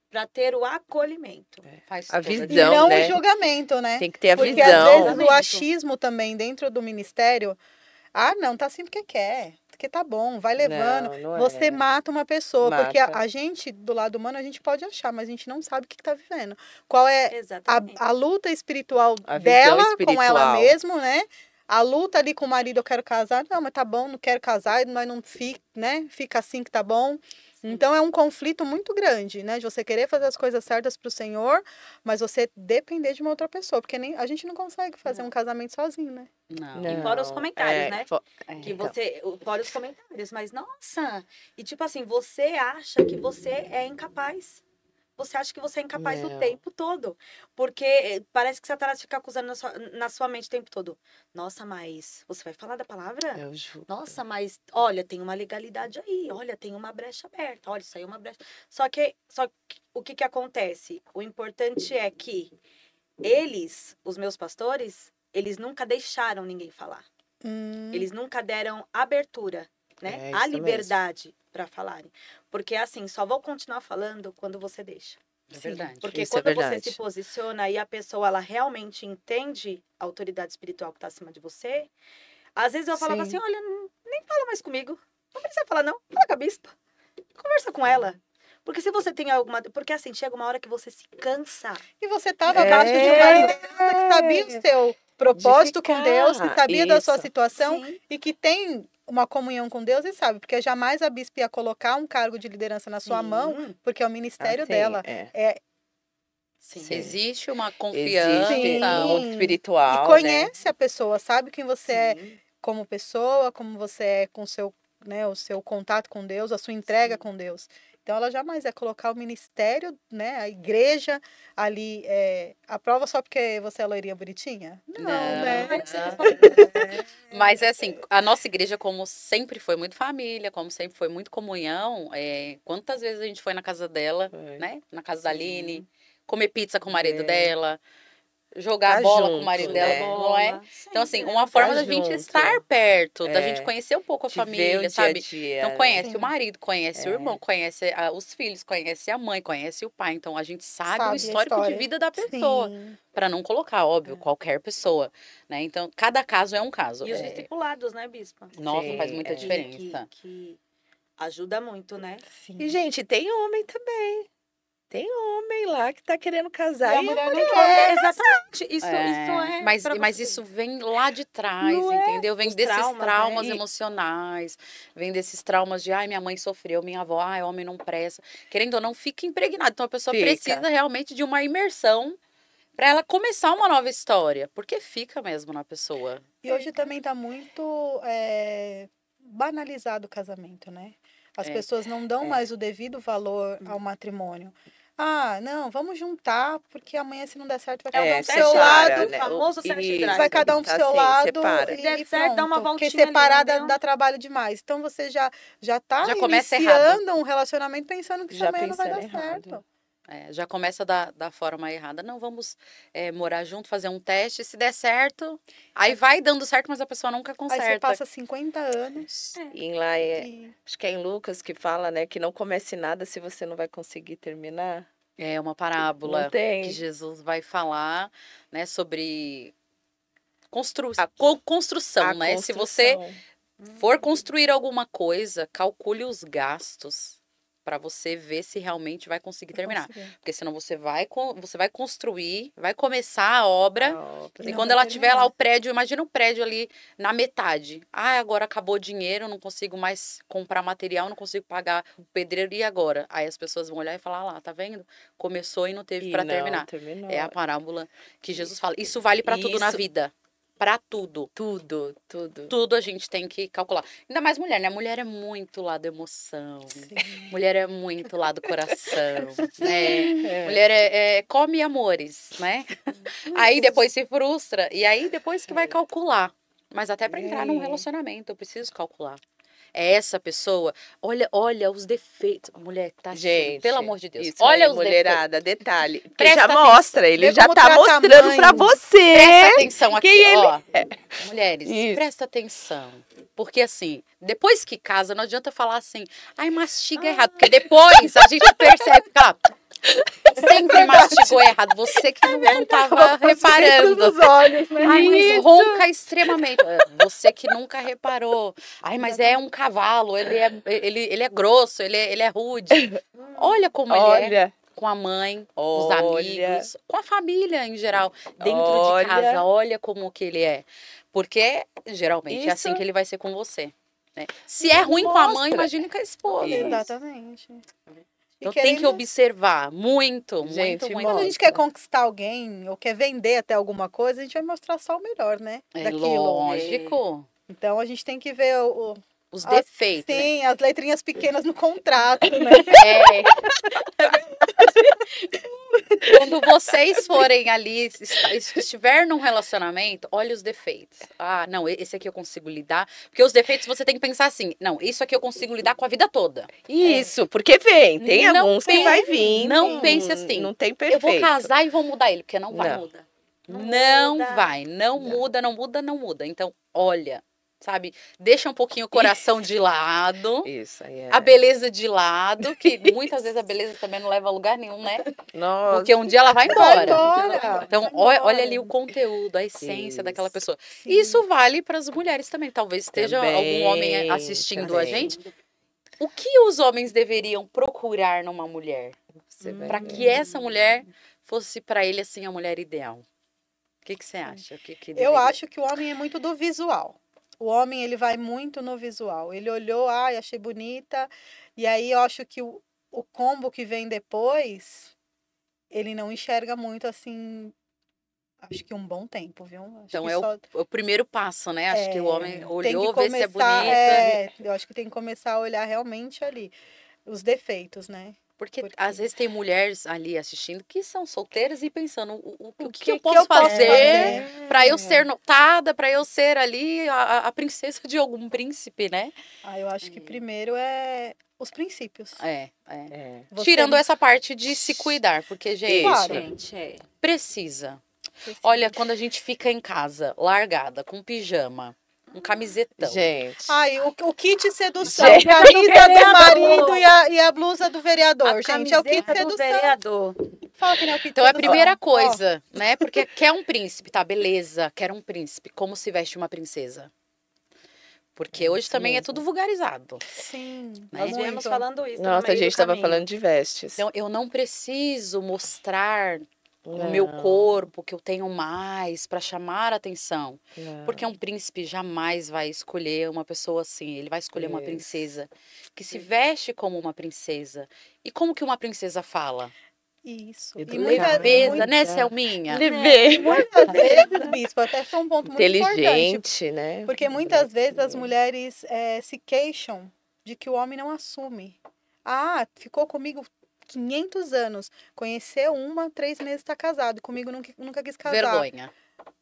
Para ter o acolhimento. Faz A toda visão, E diferença. não né? o julgamento, né? Tem que ter a Porque visão. às vezes o Julgamento. achismo também dentro do ministério, não, tá assim porque quer, porque tá bom, vai levando. Não, não Você é. mata uma pessoa, porque Mata. a gente, do lado humano, a gente pode achar, mas a gente não sabe o que tá vivendo. Qual é Exatamente. a luta espiritual A visão dela com espiritual. ela mesma, né? A luta ali com o marido, eu quero casar, não, mas tá bom, não quero casar, nós não fica, né? Fica assim que tá bom. Então é um conflito muito grande, né? De você querer fazer as coisas certas pro Senhor, mas você depender de uma outra pessoa, porque nem a gente não consegue fazer um casamento sozinho, né? Não. E fora os comentários, né? Que Então, você, fora os comentários, mas nossa, e tipo assim, você acha que você é incapaz. Você acha que você é incapaz o Não. tempo todo. Porque parece que Satanás fica acusando na sua mente o tempo todo. Nossa, mas você vai falar da palavra? Eu juro. Nossa, mas olha, tem uma legalidade aí. Olha, tem uma brecha aberta. Olha, isso aí é uma brecha. Só que o que acontece? O importante é que eles, os meus pastores, eles nunca deixaram ninguém falar. Eles nunca deram abertura, né? É A isso liberdade para falarem. Porque assim, só vou continuar falando quando você deixa. é verdade. Porque Isso é quando você verdade. se posiciona e a pessoa ela realmente entende a autoridade espiritual que está acima de você, às vezes eu falava Sim. assim, olha, nem fala mais comigo. Não precisa falar não, fala com a bispa. Conversa com ela. Porque se você tem alguma... Porque assim, chega uma hora que você se cansa. E você estava abaixo de uma liderança que sabia o seu propósito com ficar, Deus, que sabia da sua isso. situação Sim. e que tem uma comunhão com Deus e sabe, porque jamais a bispa ia colocar um cargo de liderança na sua mão, porque é o ministério Assim, dela. é. Sim. Sim. Existe uma Existe confiança. Sim. um espiritual, E conhece a pessoa, sabe quem você é Sim. como pessoa, como você é com seu, né, o seu contato com Deus, a sua entrega Sim. com Deus. Então ela jamais ia colocar o ministério, né, a igreja ali a prova só porque você é loirinha bonitinha? Não, né? Mas é assim, a nossa igreja, como sempre foi muito família, como sempre foi muito comunhão, quantas vezes a gente foi na casa dela, Foi. né? Na casa da Sim. Aline, comer pizza com o marido É. dela, jogar Tá bola com o junto, marido né? dela, não é? Então, assim, Sempre, uma né? forma Tá da gente junto. estar perto, da É. gente conhecer um pouco a De ver o família, dia a sabe? dia, Então, né? conhece Sim. o marido, conhece o É. irmão, conhece os filhos, conhece a mãe, conhece o pai. Então, a gente sabe Sabe o a histórico de história. vida da pessoa. Sim. Para não colocar, óbvio, qualquer pessoa, né? Então, cada caso é um caso. E os discipulados, né, bispa? Nossa, Sim, faz muita é. diferença. Que ajuda muito, né? E, gente, tem homem também. Tem homem lá que tá querendo casar. E a E mulher não Porque, quer. exatamente. Isso é. Mas, pra mas você. isso vem lá de trás, Não é? entendeu? Vem Os desses traumas, traumas né? emocionais, vem desses traumas de, ai, minha mãe sofreu, minha avó, ai, homem não presta. Querendo ou não, fica impregnado. Então a pessoa Fica. precisa realmente de uma imersão para ela começar uma nova história, porque fica mesmo na pessoa. E hoje também está muito banalizado o casamento, né? As pessoas não dão mais o devido valor ao matrimônio. não, vamos juntar, porque amanhã se não der certo vai É, cada um o pro seu separa, lado. né? O famoso Isso, sete drive. Vai cada um pro tá seu assim, lado separa. e Se der certo, dá uma pronto. Porque voltinha ali, separar entendeu? dá trabalho demais. Então você já tá Já começa iniciando um relacionamento pensando que isso Já amanhã não vai dar pensando errado. certo. Já começa da forma errada. Não, vamos morar junto, fazer um teste. Se der certo, aí vai dando certo, mas a pessoa nunca Aí você conserta. passa 50 anos. E lá e- acho que é em Lucas que fala, né, que não comece nada se você não vai conseguir terminar. É uma parábola Não tem. que Jesus vai falar, né, sobre construção, A né? Se você construção. for construir alguma coisa, calcule os gastos para você ver se realmente vai conseguir terminar. conseguir. Porque senão você vai construir, vai começar a obra. A obra. E não quando vai ela tiver terminar. lá o prédio, imagina o prédio ali na metade. Ah, agora acabou o dinheiro, não consigo mais comprar material, não consigo pagar o pedreiro, e agora? Aí as pessoas vão olhar e falar, lá, tá vendo? Começou e não teve E para não terminar. terminou. É a parábola que Jesus fala. Isso vale para tudo na Isso. vida. Para tudo. Tudo. Tudo a gente tem que calcular. Ainda mais mulher, né? Mulher é muito lá da emoção. Sim. Mulher é muito lá do coração. Né? É. Mulher come amores, né? Aí depois se frustra. E aí depois que vai calcular. Mas até para entrar num relacionamento, eu preciso calcular. É essa pessoa. Olha os defeitos. Mulher, tá assistindo, Gente, pelo amor de Deus. Isso Olha aí, os mulherada, detalhe. Porque Presta já atenção. mostra, ele Vê já como tá trata a mostrando mãe. pra você. Presta atenção aqui, Quem ó. Mulheres, Isso. presta atenção. Porque assim, depois que casa, não adianta falar assim, ai, mastiga errado. Porque depois a gente percebe que ela sempre mastigou errado. Você que não tava reparando. Nos olhos, né? Ai, mas Isso. ronca extremamente. Você que nunca reparou. Ai, mas é um cavalo, ele é grosso, ele é rude. Olha como ele é Olha, com a mãe, os Olha. amigos, com a família em geral, dentro Olha. de casa. Olha como que ele é. Porque geralmente é assim Isso. que ele vai ser com você. Né? Se é ruim com a mãe, Mostra. imagine com a esposa. Isso. Exatamente. Então E tem que querendo- observar muito, Gente, muito, muito. Quando a gente mostra. quer conquistar alguém ou quer vender até alguma coisa, a gente vai mostrar só o melhor, né? É Daquilo. lógico. Então a gente tem que ver Os defeitos, né? sim, as letrinhas pequenas no contrato, né? É. Quando vocês forem ali, estiver num relacionamento, olha os defeitos. Ah, não, esse aqui eu consigo lidar. Porque os defeitos você tem que pensar assim, não, isso aqui eu consigo lidar com a vida toda. Isso, porque vem. Tem Não alguns que pense- vai vir. não pense assim, Não tem Eu perfeito. vou casar e vou mudar ele, porque não vai. Não. Muda. Não Não muda. vai, não muda, não muda, não muda. Então, olha, sabe, deixa um pouquinho o coração de lado. Isso aí é. A beleza de lado, que muitas vezes a beleza também não leva a lugar nenhum, né? Nossa. Porque um dia ela vai Vai embora. embora. Então, Vai olha embora. ali o conteúdo, a essência daquela Isso. pessoa. Sim. Isso vale para as mulheres também. Talvez esteja Também, algum homem assistindo a também. gente. O que os homens deveriam procurar numa mulher? Você vai Para ver. que essa mulher fosse para ele assim a mulher ideal? O que você acha? Que Eu deveria? acho que o homem é muito do visual. O homem, ele vai muito no visual. Ele olhou, ai, achei bonita. E aí eu acho que o combo que vem depois, ele não enxerga muito assim. Acho que um bom tempo, viu? Acho Então que é só o primeiro passo, né? Acho que o homem tem olhou, que vê se é começar, bonita. eu acho que tem que começar a olhar realmente ali os defeitos, né? Porque Porque- às vezes tem mulheres ali assistindo que são solteiras e pensando o que que eu que posso eu posso fazer fazer? para eu ser notada, para eu ser ali a princesa de algum príncipe, né? Ah, eu acho que primeiro é os princípios. É. É. Você Tirando essa parte de se cuidar, porque, gente, Claro. Gente, precisa. precisa. Olha, quando a gente fica em casa, largada, com pijama, um camisetão. Gente. Ai, o kit sedução, Gente. camisa do Vereador. marido e a blusa do vereador, a gente. É o kit camiseta do sedução. vereador. Fala que não é o kit Então é a sedução. primeira Ó, coisa, né? Porque quer um príncipe, tá? Beleza, quer um príncipe. Como se veste uma princesa? Porque hoje isso também é mesmo. tudo vulgarizado. sim, Né? Nós muito. viemos falando isso. no Nossa, a meio do gente tava caminho. falando de vestes. Então eu não preciso mostrar o Não, meu corpo, que eu tenho mais, para chamar a atenção. não. Porque um príncipe jamais vai escolher uma pessoa assim. Ele vai escolher uma Isso. princesa que se veste como uma princesa. E como que uma princesa fala? Isso. Educada. Leveza, né, Selminha? Levei. Muitas vezes, bispo, até foi um ponto muito importante. Inteligente, né? Porque muitas vezes as mulheres se queixam de que o homem não assume. Ah, ficou comigo 500 anos. Conheceu uma, 3 meses tá casado. Comigo nunca quis casar. Vergonha.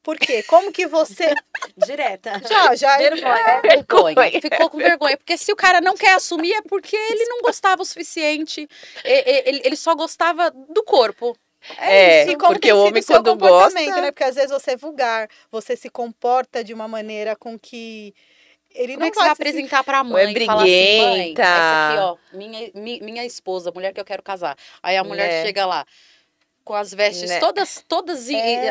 Por quê? Como que você... Direta. Já. Vergonha. Ficou com vergonha. Porque se o cara não quer assumir, é porque ele não gostava o suficiente. Ele só gostava do corpo. É, E como porque tem o sido homem seu quando comportamento, gosta... né? Porque às vezes você é vulgar, você se comporta de uma maneira com que ele Como não é que você vai vai se apresentar pra mãe? É Falar assim, mãe, briguenta. essa aqui, ó, minha esposa, a mulher que eu quero casar. Aí a mulher Né. chega lá com as vestes Né. todas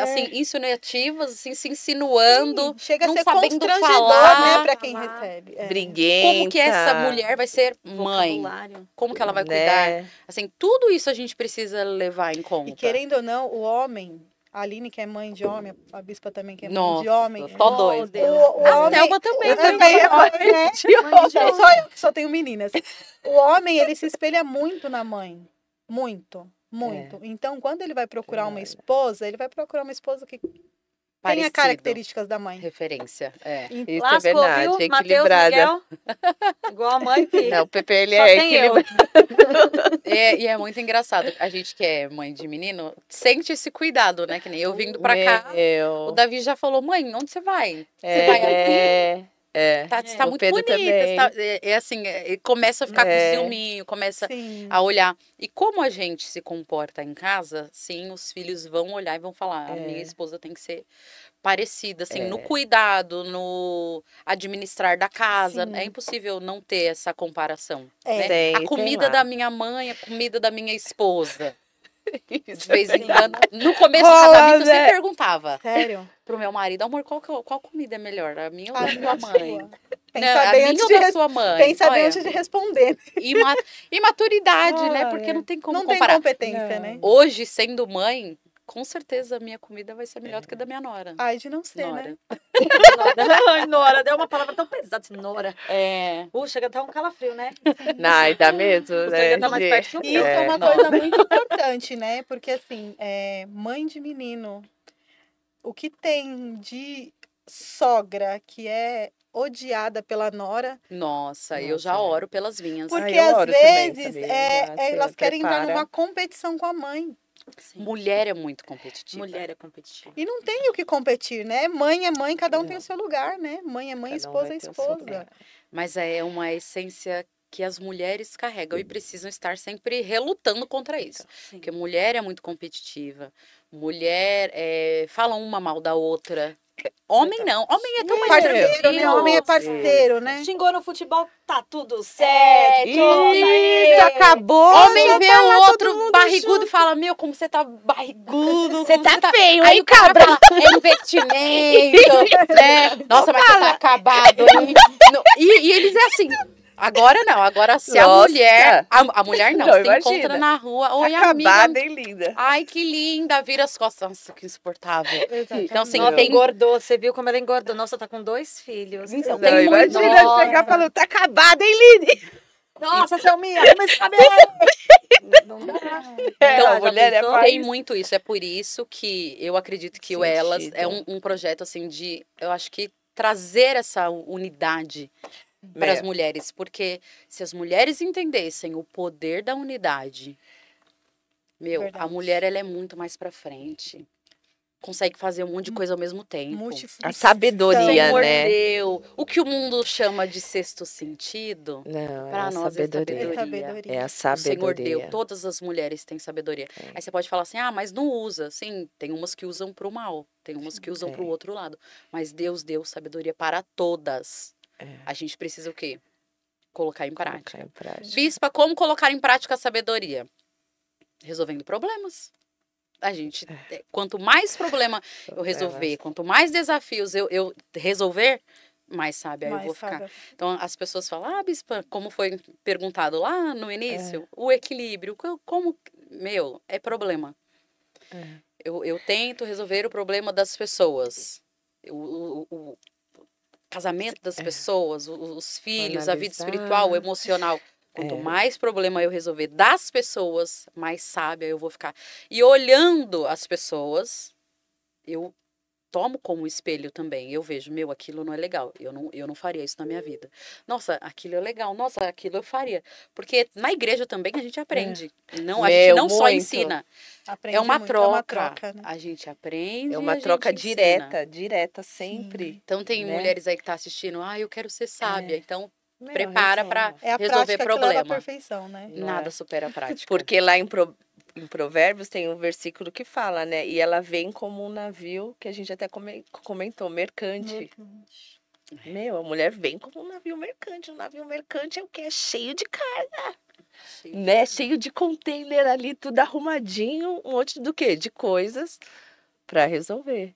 assim, insinuativas, assim, se insinuando, Sim, chega a não ser sabendo constrangedor, falar. né, pra quem falar. recebe. É. Briguenta. Como que essa mulher vai ser mãe? Vocabulário. Como que ela vai cuidar? Né? Assim, tudo isso a gente precisa levar em conta. E querendo ou não, o homem, a Aline que é mãe de homem, a Bispa também que é mãe Nossa, de homem. só dois. O A homem, Selma também. eu também é mãe, né? Só eu que só tenho meninas. O homem, ele se espelha muito na mãe. Muito. Então, quando ele vai procurar uma esposa, ele vai procurar uma esposa que tenha Parecido. características da mãe. Referência, é. Isso Lascou, é verdade, viu? é Matheus, equilibrada. Miguel. Igual a mãe, filho. Não, o Pepe, ele Só é tem eu. equilibrado. E é muito engraçado. A gente que é mãe de menino, sente esse cuidado, né? Que nem eu vindo pra cá. O Davi já falou, mãe, onde você vai? Você vai aqui? Você tá O muito Pedro bonita. também. Assim, começa a ficar com ciúminho, começa Sim. a olhar. E como a gente se comporta em casa, sim, os filhos vão olhar e vão falar, a minha esposa tem que ser parecida, assim, no cuidado, no administrar da casa. Sim. É impossível não ter essa comparação. É. Né? Tem, A tem comida lá. da minha mãe, a comida da minha esposa. De Isso. vez em quando. No começo do Rola, casamento, eu né? sempre perguntava Sério? pro meu marido, amor, qual comida é melhor? A minha ou A da minha sua ou mãe? sua? Não, Pensa a bem minha antes ou de da sua mãe? Pensa bem Olha, antes de responder. Imaturidade, né? Ah, Porque é. não tem como Não tem comparar. competência, né? Hoje, sendo mãe, com certeza a minha comida vai ser melhor do que a da minha nora. Ai, de não ser, Nora. né? Ai, Nora, deu uma palavra tão pesada assim, Nora. É. Chega até um calafrio, né? Não, dá mesmo, Você né? já tá mais perto que o E isso é uma Nossa. coisa muito importante, né? Porque, assim, mãe de menino, o que tem de sogra que é odiada pela nora, Nossa, eu Nossa, já é. oro pelas minhas. porque eu às oro também, vezes sabia? Já se elas querem entrar prepara. numa competição com a mãe. Mulher é muito competitiva. Mulher é competitiva. E não tem o que competir, né? Mãe é mãe, cada um tem o seu lugar, né? Mãe é mãe, Cada um esposa vai é ter o seu esposa. lugar. Mas é uma essência que as mulheres carregam e precisam estar sempre relutando contra isso. Sim. Porque mulher é muito competitiva. Mulher fala uma mal da outra. Homem não. Homem é tão mais Parceiro, né? tranquilo. Homem é parceiro, né? Xingou no futebol, tá tudo certo. Isso, acabou. Homem já vê tá o lá outro todo mundo barrigudo junto. e fala, meu, como você tá barrigudo. Você como tá feio, Aí hein, o cara cabra? fala, é investimento, né? Nossa, mas você tá acabado, hein? E eles é assim... Agora não, agora se a Nossa. mulher... A mulher não, Não, se imagina. encontra na rua. Oi, Acabada amiga. e linda. Ai, que linda. Vira as costas. Nossa, que insuportável. Então, assim, Nossa, tem... engordou. Você viu como ela engordou? Nossa, tá com 2 filhos. Então, Não, tem muito... imagina Nossa. chegar falando, tá acabada, hein, Lini? Nossa, Selminha, arruma esse cabelo. Não dá. Então, Já a mulher é pensou? mais- Tem muito isso. É por isso que eu acredito que o Elas é Sentido. um projeto, assim, de... Eu acho que trazer essa unidade para as mulheres. Porque se as mulheres entendessem o poder da unidade, meu, a Verdade. mulher, ela é muito mais pra frente. Consegue fazer um monte de coisa ao mesmo tempo. Multifunção. A sabedoria, Senhor né? deu. O que o mundo chama de sexto sentido, Não, para é a nós sabedoria. é É sabedoria. sabedoria. É a O Senhor sabedoria. deu. Todas as mulheres têm sabedoria. Aí você pode falar assim, mas não usa. Sim, tem umas que usam pro mal. Tem umas que usam pro outro lado. Mas Deus deu sabedoria para todas. A gente precisa o quê? Colocar em prática. Colocar em prática. Bispa, como colocar em prática a sabedoria? Resolvendo problemas. A gente, quanto mais problema eu resolver, quanto mais desafios eu resolver, mais sábia eu vou ficar. Então, as pessoas falam, Bispa, como foi perguntado lá no início, o equilíbrio, como, é problema. Eu tento resolver o problema das pessoas. O casamento das pessoas, os filhos, a vida Analisar. espiritual, o emocional. Quanto mais problema eu resolver das pessoas, mais sábia eu vou ficar. E olhando as pessoas, eu tomo como espelho também. Eu vejo, meu, aquilo não é legal. Eu não faria isso na minha vida. Nossa, aquilo é legal. Nossa, aquilo eu faria. Porque na igreja também a gente aprende. Não, a gente não só ensina. Aprende É uma muito, troca. é uma troca, né? A gente aprende. É uma e a troca gente ensina. direta sempre. Então tem né? mulheres aí que tá assistindo, eu quero ser sábia. Então Meu, prepara para É a resolver prática que leva à problema. perfeição, né? Nada supera a prática. Porque lá em Provérbios tem um versículo que fala, né? E ela vem como um navio, que a gente até comentou, mercante. Meu, a mulher vem como um navio mercante. Um navio mercante é o quê? É cheio de carga. Né? Cheio de container ali, tudo arrumadinho. Um monte do quê? De coisas para resolver.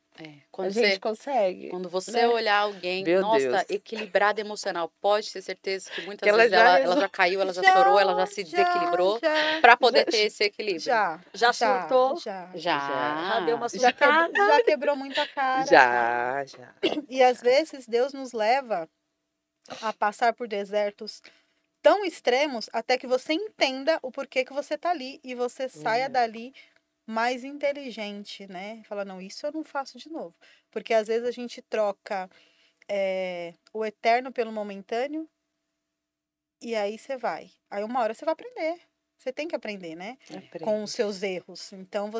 Quando a gente consegue. Quando você né? olhar alguém, Meu nossa, Deus. equilibrada emocional, pode ter certeza que muitas Que vezes ela ela já caiu, ela já chorou, ela já se desequilibrou para poder ter esse equilíbrio. Já surtou? Já deu uma já quebrou muita cara. Já. E às vezes Deus nos leva a passar por desertos tão extremos até que você entenda o porquê que você tá ali e você saia dali mais inteligente, né? Fala, não, isso eu não faço de novo. Porque às vezes a gente troca o eterno pelo momentâneo e aí você vai. Aí uma hora você vai aprender. Você tem que aprender, né? Com os seus erros. Então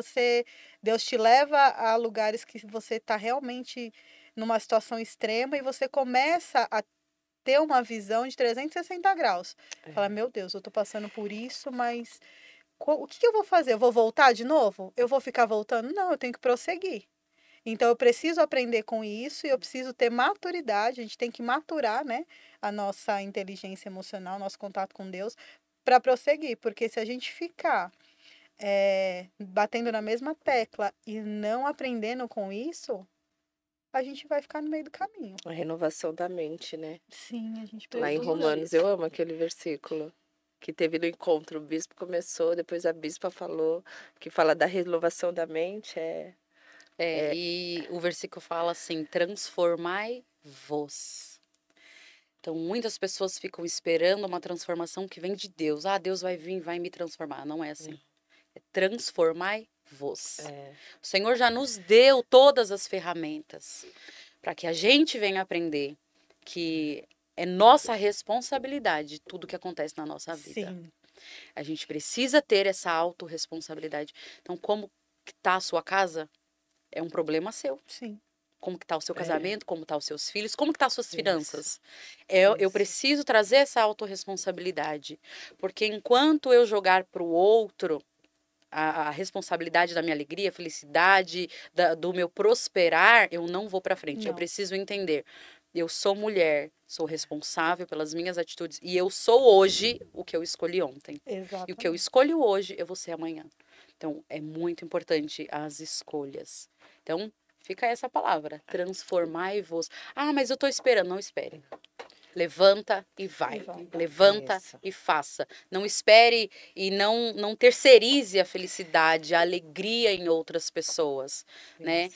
Deus te leva a lugares que você está realmente numa situação extrema e você começa a ter uma visão de 360 graus. Fala, meu Deus, eu tô passando por isso, mas o que eu vou fazer? Eu vou voltar de novo? Eu vou ficar voltando? Não, eu tenho que prosseguir. Então, eu preciso aprender com isso e eu preciso ter maturidade. A gente tem que maturar, né? A nossa inteligência emocional, nosso contato com Deus, para prosseguir. Porque se a gente ficar batendo na mesma tecla e não aprendendo com isso, a gente vai ficar no meio do caminho. A renovação da mente, né? Sim, a gente Lá em Romanos, eu amo aquele versículo que teve no encontro. O bispo começou, depois a bispa falou, que fala da renovação da mente. E o versículo fala assim, transformai-vos. Então, muitas pessoas ficam esperando uma transformação que vem de Deus. Deus vai vir, vai me transformar. Não é assim. É transformai-vos. O Senhor já nos deu todas as ferramentas para que a gente venha aprender que é nossa responsabilidade tudo que acontece na nossa vida. Sim. A gente precisa ter essa autorresponsabilidade. Então, como que tá a sua casa? É um problema seu. Sim. Como que tá o seu casamento, como tá os seus filhos, como que tá as suas finanças. Eu preciso trazer essa autorresponsabilidade. Porque enquanto eu jogar para o outro a responsabilidade da minha alegria, felicidade, do meu prosperar, eu não vou para frente. Não. Eu preciso entender. Eu sou mulher, sou responsável pelas minhas atitudes e eu sou hoje o que eu escolhi ontem. Exatamente. E o que eu escolho hoje, eu vou ser amanhã. Então, é muito importante as escolhas. Então, fica essa palavra, transformai-vos. Mas eu estou esperando. Não espere. Levanta e vai. Levanta e faça. Não espere e não terceirize a felicidade, a alegria em outras pessoas, né?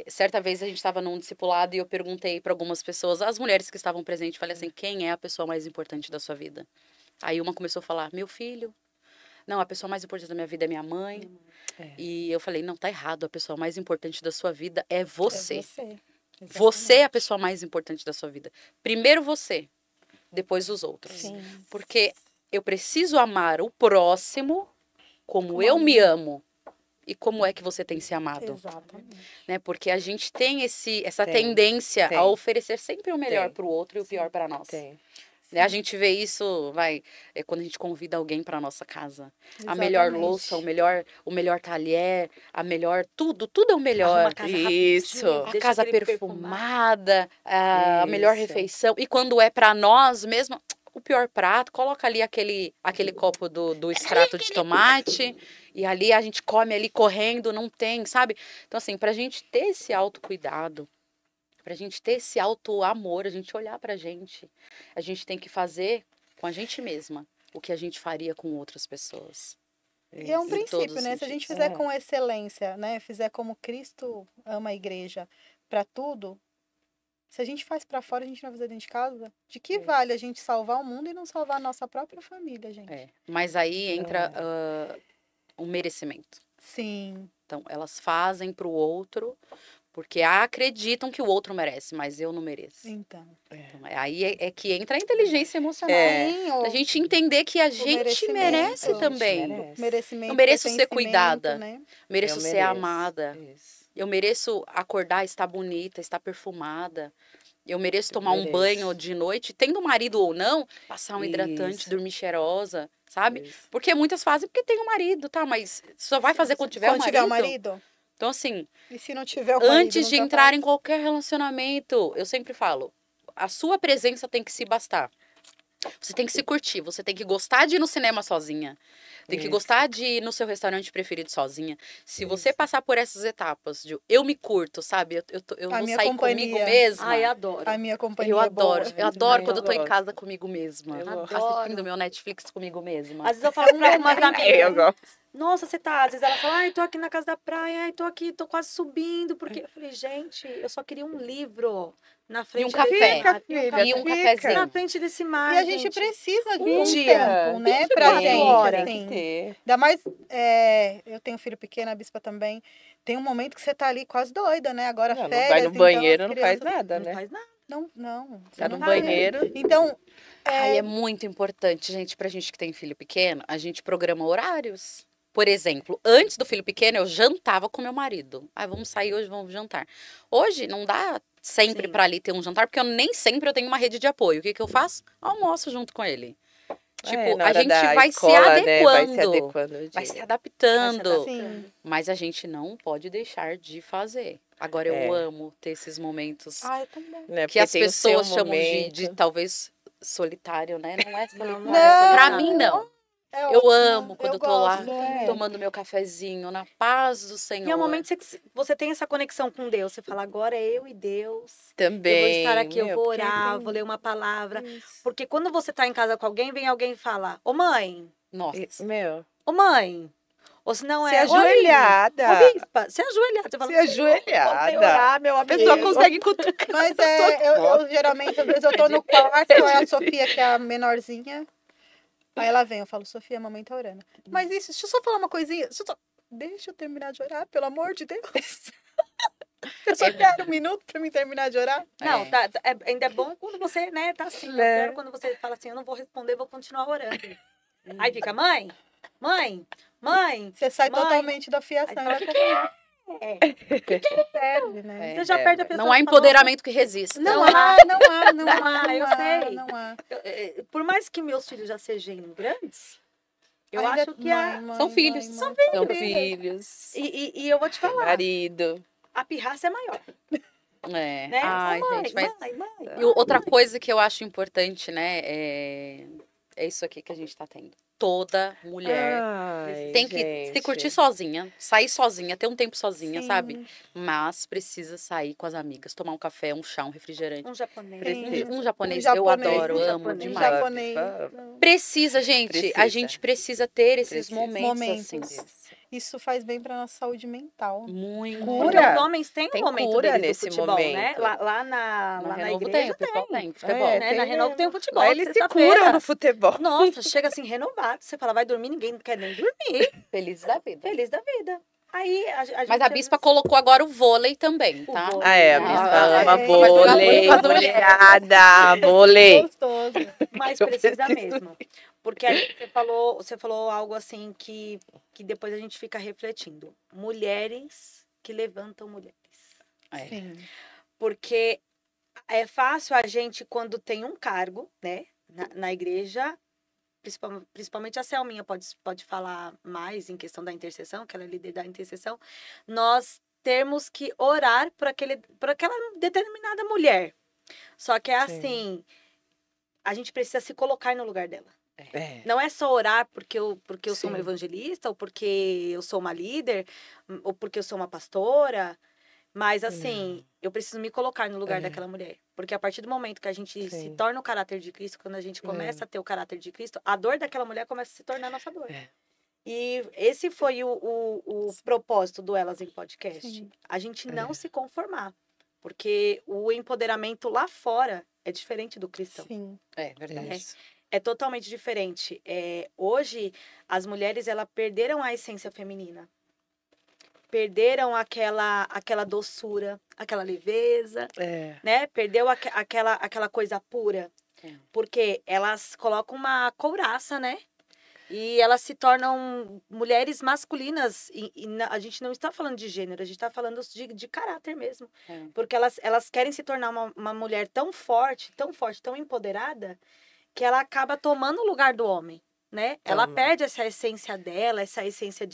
Certa vez a gente estava num discipulado e eu perguntei para algumas pessoas, as mulheres que estavam presentes, falei assim, quem é a pessoa mais importante da sua vida? Aí uma começou a falar, meu filho. Não, a pessoa mais importante da minha vida é minha mãe. E eu falei, não, tá errado. A pessoa mais importante da sua vida é você. É você. Você é a pessoa mais importante da sua vida. Primeiro você, depois os outros. Sim. Porque eu preciso amar o próximo como eu me amo. E como é que você tem se amado? Exatamente. Né? Porque a gente tem essa tendência a oferecer sempre o melhor para o outro e o pior para nós. A gente vê isso, quando a gente convida alguém para nossa casa. Exatamente. A melhor louça, o melhor talher, a melhor tudo é o melhor. A casa Isso. rapidinho, A casa perfumada, a melhor refeição. E quando é para nós mesmo, o pior prato, coloca ali aquele copo do extrato de tomate e ali a gente come ali correndo, não tem, sabe? Então assim, pra gente ter esse autocuidado, pra gente ter esse auto-amor, a gente olhar pra gente, a gente tem que fazer com a gente mesma o que a gente faria com outras pessoas. E é um princípio, né? Se a gente fizer com excelência, né? Fizer como Cristo ama a igreja para tudo, se a gente faz para fora, a gente não vai fazer dentro de casa, de que vale a gente salvar o mundo e não salvar a nossa própria família, gente? Mas aí entra o merecimento. Sim. Então, elas fazem pro outro Porque acreditam que o outro merece, mas eu não mereço. Então. Então, aí é que entra a inteligência emocional. Sim, Da gente entender que a gente merecimento. merece A gente também. merece. merecimento, Eu mereço ser pertencimento, cuidada. né? Mereço Eu ser mereço. amada. Isso. Eu mereço acordar, estar bonita, estar perfumada. Eu mereço Eu tomar um mereço. banho de noite, tendo marido ou não, passar um hidratante, Isso. dormir cheirosa, sabe? Isso. Porque muitas fazem porque tem um marido, tá? Mas só vai fazer quando tiver Quando um tiver marido. o marido? Então, assim, E se não tiver o marido? antes de nunca entrar faz? em qualquer relacionamento, eu sempre falo, a sua presença tem que se bastar. Você tem que se curtir, você tem que gostar de ir no cinema sozinha. Tem que Isso. gostar de ir no seu restaurante preferido sozinha. Se você Isso. passar por essas etapas de eu me curto, sabe? Eu A vou minha sair companhia. comigo mesma. Ai, adoro. A minha companhia Eu é boa. adoro. Eu adoro Ai, quando eu tô em gosto. casa comigo mesma. Eu gosto. Assistindo meu Netflix comigo mesma. Às vezes eu falo pra umas Eu amigas, gosto. nossa, você tá. Às vezes ela fala, ai, tô aqui na casa da praia, ai, tô aqui, tô quase subindo. Porque eu falei, gente, eu só queria um livro na frente um café. desse mar, E um Fica. cafezinho. na frente desse mar. E a gente gente. precisa de Um um dia. tempo, né? Pra 24 gente, horas. Tem assim. que ter. Ainda mais, eu tenho filho pequeno, a Bispa também. Tem um momento que você tá ali quase doida, né? Agora Não, férias, vai no então, banheiro, as não faz crianças- nada, Não né? faz nada. Não. você Tá não no vai. banheiro. Então, Ai, é muito importante, gente, pra gente que tem filho pequeno, a gente programa horários. Por exemplo, antes do filho pequeno, eu jantava com meu marido. Ah, vamos sair hoje, vamos jantar. Hoje, não dá sempre Sim. pra ali ter um jantar, porque eu nem sempre eu tenho uma rede de apoio. O que que eu faço? Almoço junto com ele. Tipo, Na a hora gente da vai escola, se né? Vai se adequando, adequando. ao vai dia. se adaptando. sim. Mas a gente não pode deixar de fazer. Agora, eu É. amo ter esses momentos Ai, também. Né? que Porque as tem o seu pessoas chamam momento. de talvez solitário, né? Não é solitário. não é Pra solitário. mim, não. É Eu ótimo, amo quando eu tô lá gosto Não é? também. tomando meu cafezinho na paz do Senhor. E é o momento que você tem essa conexão com Deus. Você fala, agora é eu e Deus. Também. Eu vou estar aqui, eu meu, vou porque orar, tem vou ler uma palavra. isso. Porque quando você tá em casa com alguém, vem alguém e fala, ô mãe, Nossa. Meu, ô mãe. Ou se não se é, ajoelhada. ô bispa, se ajoelhada. Você fala, Se ajoelhada. "Eu vou orar, meu A amigo. pessoa consegue cutucar. Mas eu geralmente, às vezes eu tô no quarto, é a Sofia, que é a menorzinha. Aí ela vem, eu falo, Sofia, a mamãe tá orando. Mas isso, deixa eu só falar uma coisinha. Deixa eu terminar de orar, pelo amor de Deus. Eu só quero 1 minuto pra mim terminar de orar. Não, É. ainda é bom quando você, né, tá assim. Eu Né? quero quando você fala assim, eu não vou responder, vou continuar orando. Aí fica, mãe. Você sai Mãe. totalmente da fiação. Aí fala, Ela "Que é?" você perde, né? Você já perde a pessoa. Não há que empoderamento que resista. Não Não há, eu sei. não há. falou. Por mais que meus filhos já sejam grandes, eu Ainda- acho que a... São filhos. São filhos. E eu vou te falar, Marido. a pirraça é maior, É. né? Ai, Ô, gente, mas... mãe. E outra coisa que eu acho importante, né, é isso aqui que a gente tá tendo. Toda mulher Ai, tem que gente. se curtir sozinha, sair sozinha, ter um tempo sozinha, Sim. sabe? Mas precisa sair com as amigas, tomar um café, um chá, um refrigerante. Um japonês. Precisa. Um japonês, Um eu japonês, adoro, um amo japonês. demais. japonês. Precisa, gente. A Precisa. gente precisa ter esses Precisa. momentos, assim. Isso faz bem pra nossa saúde mental. Muito. Porque Cura. os homens têm Tem um momento cura deles nesse do futebol, né? momento. Lá Na na Renovo igreja tem, o pessoal tem futebol. É, né? Na Renovo tem o futebol. Lá eles se sexta-feira. curam no futebol. Nossa, chega assim, renovado. Você fala, vai dormir, ninguém quer nem dormir. Feliz da vida. Feliz da vida. Aí a gente... Mas a Bispa colocou agora o vôlei também, O tá? vôlei. Ah, é, a Ah, Bispa é. ama Mas vôlei, jogar vôlei mulherada, vôlei. Gostoso. Mas Eu precisa preciso mesmo. Porque aí você falou algo assim que depois a gente fica refletindo. Mulheres que levantam mulheres. É. Sim. Porque é fácil a gente, quando tem um cargo, né, na igreja, principalmente a Selminha pode falar mais em questão da intercessão, que ela é líder da intercessão, nós temos que orar por aquela determinada mulher. Só que é assim, a gente precisa se colocar no lugar dela. É. Não é só orar porque eu sou uma Sim. evangelista, ou porque eu sou uma líder, ou porque eu sou uma pastora. Mas, assim, eu preciso me colocar no lugar daquela mulher. Porque a partir do momento que a gente se Sim. torna o caráter de Cristo, quando a gente começa a ter o caráter de Cristo, a dor daquela mulher começa a se tornar a nossa dor. É. E esse foi o propósito do Elas em Podcast. Sim. A gente não se conformar. Porque o empoderamento lá fora é diferente do cristão. Sim. É verdade. É totalmente diferente. Hoje, as mulheres, elas perderam a essência feminina. perderam aquela doçura, aquela leveza, É. né? Perdeu aquela coisa pura. É. Porque elas colocam uma couraça, né? E elas se tornam mulheres masculinas. A gente não está falando de gênero, a gente está falando de caráter mesmo. É. Porque elas querem se tornar uma mulher tão forte, tão empoderada, que ela acaba tomando o lugar do homem, né? Ela Toma. perde essa essência dela, essa essência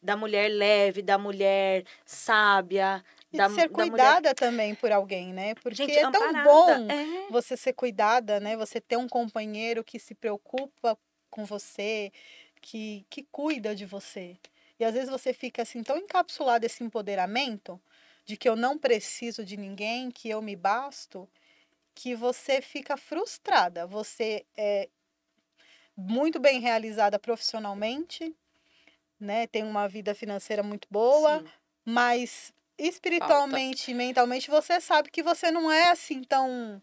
da mulher leve, da mulher sábia. E da, de ser da mulher... cuidada também por alguém, né? Porque Gente, é tão amparada. bom É. você ser cuidada, né? Você ter um companheiro que se preocupa com você, que cuida de você. E às vezes você fica assim tão encapsulado esse empoderamento de que eu não preciso de ninguém, que eu me basto, que você fica frustrada. Você é muito bem realizada profissionalmente, né? Tem uma vida financeira muito boa, Sim. mas espiritualmente e mentalmente você sabe que você não é assim tão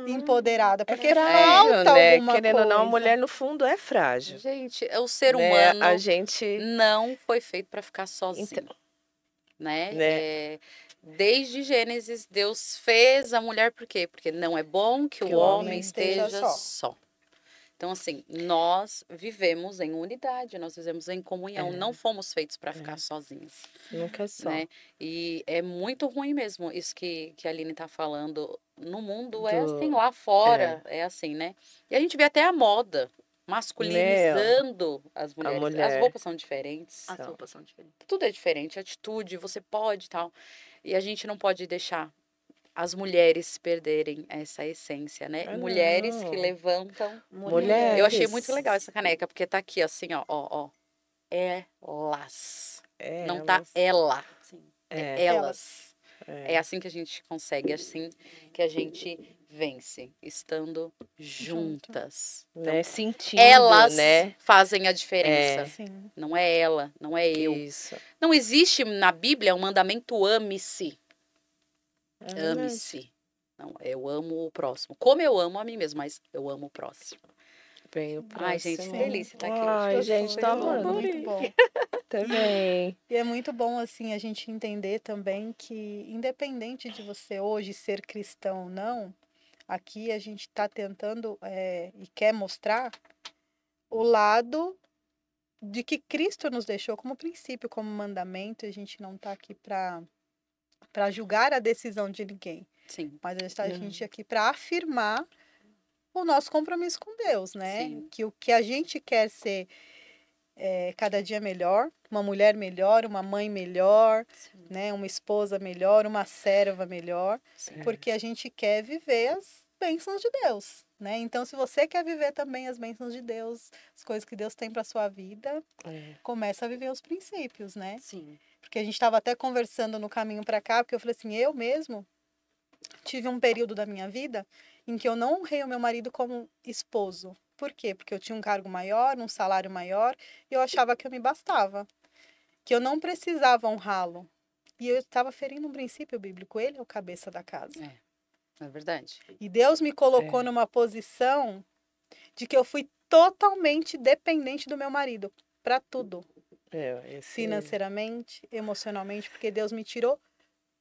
empoderada, porque Frágil, falta né? alguma Querendo coisa. ou não, a mulher no fundo é frágil. Gente, o ser Né? humano A gente, não foi feito para ficar sozinho, Então, né? né? Desde Gênesis, Deus fez a mulher por quê? Porque não é bom que o homem esteja só. Então, assim, nós vivemos em unidade, nós vivemos em comunhão, não fomos feitos para ficar sozinhos. Nunca só. Né? E é muito ruim mesmo isso que a Aline está falando. No mundo é assim, lá fora é assim, né? E a gente vê até a moda masculinizando as mulheres. mulher. As roupas são diferentes. As roupas são diferentes. Tudo é diferente, atitude, você pode e tal. E a gente não pode deixar as mulheres perderem essa essência, né? Ah, mulheres não. que levantam. Mulheres. Eu achei muito legal essa caneca, porque tá aqui assim, ó. Elas. Não tá ela. Sim. É elas. É assim que a gente consegue, é assim que a gente vence, estando juntas. Né? Sentindo, Elas né? fazem a diferença. Sim. Não é ela, não é eu. Isso. Não existe na Bíblia um mandamento ame-se. Ame-se. Não, eu amo o próximo. Como eu amo a mim mesmo, mas eu amo o próximo. Bem, o próximo. Ai, gente, que delícia estar aqui Ai, hoje. gente, tá amando. Muito bom. Também. E é muito bom, assim, a gente entender também que, independente de você hoje ser cristão ou não, aqui a gente está tentando e quer mostrar o lado de que Cristo nos deixou como princípio, como mandamento, e a gente não está aqui para julgar a decisão de ninguém, Sim. mas a gente aqui para afirmar o nosso compromisso com Deus, né? Sim. Que o que a gente quer ser cada dia melhor, uma mulher melhor, uma mãe melhor, né? Uma esposa melhor, uma serva melhor, porque a gente quer viver as bênçãos de Deus, né? Então, se você quer viver também as bênçãos de Deus, as coisas que Deus tem para sua vida, começa a viver os princípios, né? Sim. Porque a gente estava até conversando no caminho para cá, porque eu falei assim, eu mesmo tive um período da minha vida em que eu não honrei o meu marido como esposo. Por quê? Porque eu tinha um cargo maior, um salário maior, e eu achava que eu me bastava, que eu não precisava honrá-lo. E eu estava ferindo um princípio bíblico, ele é o cabeça da casa. É verdade. E Deus me colocou numa posição de que eu fui totalmente dependente do meu marido, para tudo. Financeiramente, emocionalmente, porque Deus me tirou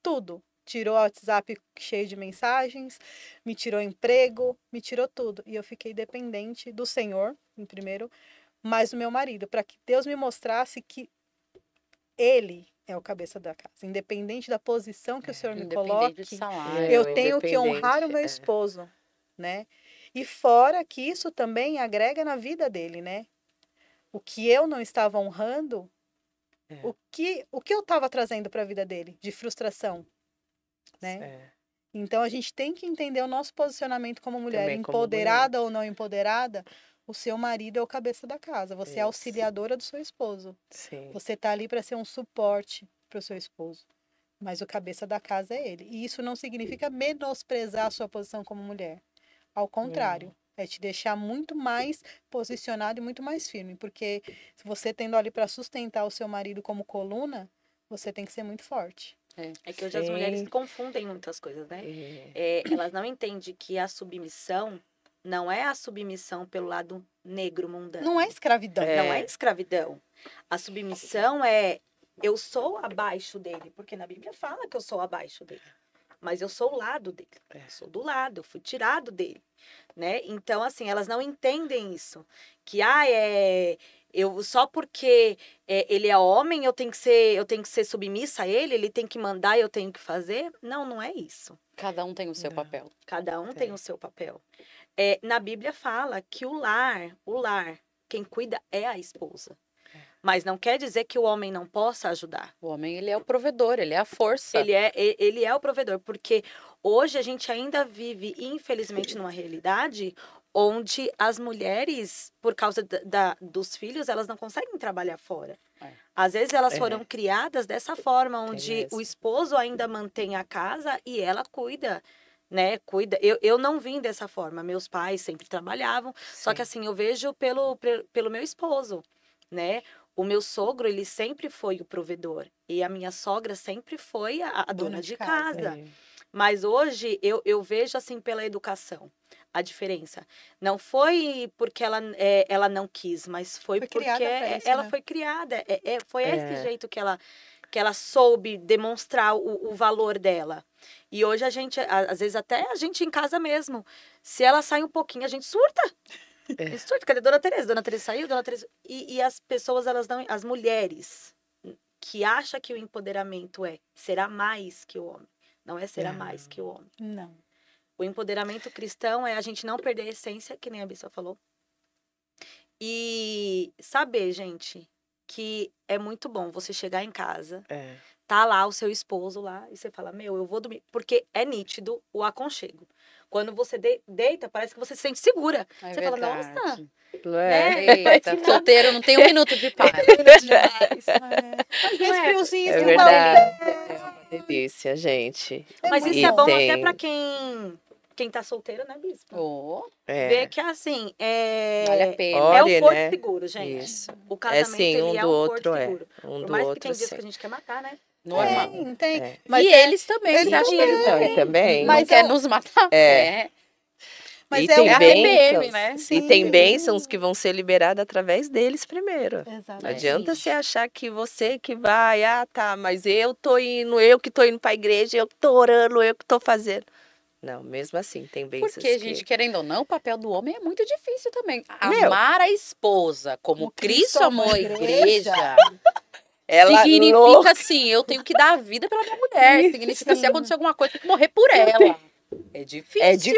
tudo. Tirou o WhatsApp cheio de mensagens, me tirou emprego, me tirou tudo. E eu fiquei dependente do Senhor, em primeiro, mas do meu marido, para que Deus me mostrasse que Ele é o cabeça da casa. Independente da posição que o Senhor me coloque, do salário, eu tenho que honrar o meu esposo, né? E fora que isso também agrega na vida dele, né? O que eu não estava honrando, o que eu estava trazendo para a vida dele de frustração, né? Então a gente tem que entender o nosso posicionamento como mulher, Também como empoderada ou não empoderada. O seu marido é o cabeça da casa, você é auxiliadora do seu esposo. Sim. Você tá ali para ser um suporte para o seu esposo, mas o cabeça da casa é ele. E isso não significa menosprezar a sua posição como mulher. Ao contrário, é te deixar muito mais posicionado e muito mais firme, porque se você tendo ali para sustentar o seu marido como coluna, você tem que ser muito forte. É que hoje as mulheres confundem muitas coisas, né? Elas não entendem que a submissão não é a submissão pelo lado negro mundano. Não é escravidão. Não é escravidão. A submissão é eu sou abaixo dele, porque na Bíblia fala que eu sou abaixo dele. Mas eu sou o lado dele, eu sou do lado, eu fui tirado dele, né? Então, assim, elas não entendem isso. Que, só porque ele é homem, eu tenho que ser submissa a ele tem que mandar e eu tenho que fazer. Não, não é isso. Cada um tem o seu papel. Cada um tem o seu papel. Na Bíblia fala que o lar, quem cuida é a esposa. Mas não quer dizer que o homem não possa ajudar. O homem, ele é o provedor, ele é a força. Ele é o provedor, porque hoje a gente ainda vive, infelizmente, numa realidade onde as mulheres, por causa dos filhos, elas não conseguem trabalhar fora. Às vezes elas foram criadas dessa forma, onde o esposo ainda mantém a casa e ela cuida. Né, cuida. Eu não vim dessa forma. Meus pais sempre trabalhavam. Só que assim, eu vejo pelo meu esposo, né? O meu sogro, ele sempre foi o provedor. E a minha sogra sempre foi a dona de casa. Mas hoje, eu vejo, assim, pela educação, a diferença. Não foi porque ela não quis, mas foi porque ela foi criada. Foi esse jeito que ela soube demonstrar o valor dela. E hoje a gente, às vezes até a gente em casa mesmo, se ela sai um pouquinho, a gente surta. Cadê Dona Tereza? Dona Tereza saiu? Dona Tereza... E as pessoas, elas não... As mulheres que acham que o empoderamento será mais que o homem. Não é será mais que o homem. Não. O empoderamento cristão é a gente não perder a essência, que nem a Bissa falou. E saber, gente, que é muito bom você chegar em casa, tá lá o seu esposo lá, e você fala, eu vou dormir. Porque é nítido o aconchego. Quando você deita, parece que você se sente segura. Você fala, nossa. Eita, solteiro não tem um minuto de paz. Esse friozinho, é verdade. É uma delícia, gente. Mas isso é bom até pra quem tá solteiro, né, Bispo? Ver que, assim, vale a pena. É o porto seguro, gente. Isso. O casamento, ele é o porto seguro. Por mais que tem dias que a gente quer matar, né? Normal. Tem. Mas eles também. Eles também. Mas quer nos matar. Mas e tem bênçãos, né? E tem bênçãos que vão ser liberadas através deles primeiro. Exatamente. Não adianta você achar que você que vai, mas eu que tô indo pra igreja, eu que tô orando, eu que tô fazendo. Não, mesmo assim, tem bênçãos. Porque, gente, querendo ou não, o papel do homem é muito difícil também. Amar a esposa como Cristo amou a igreja. Significa assim, eu tenho que dar a vida pela minha mulher. Significa se acontecer alguma coisa, eu tenho que morrer por ela. É difícil.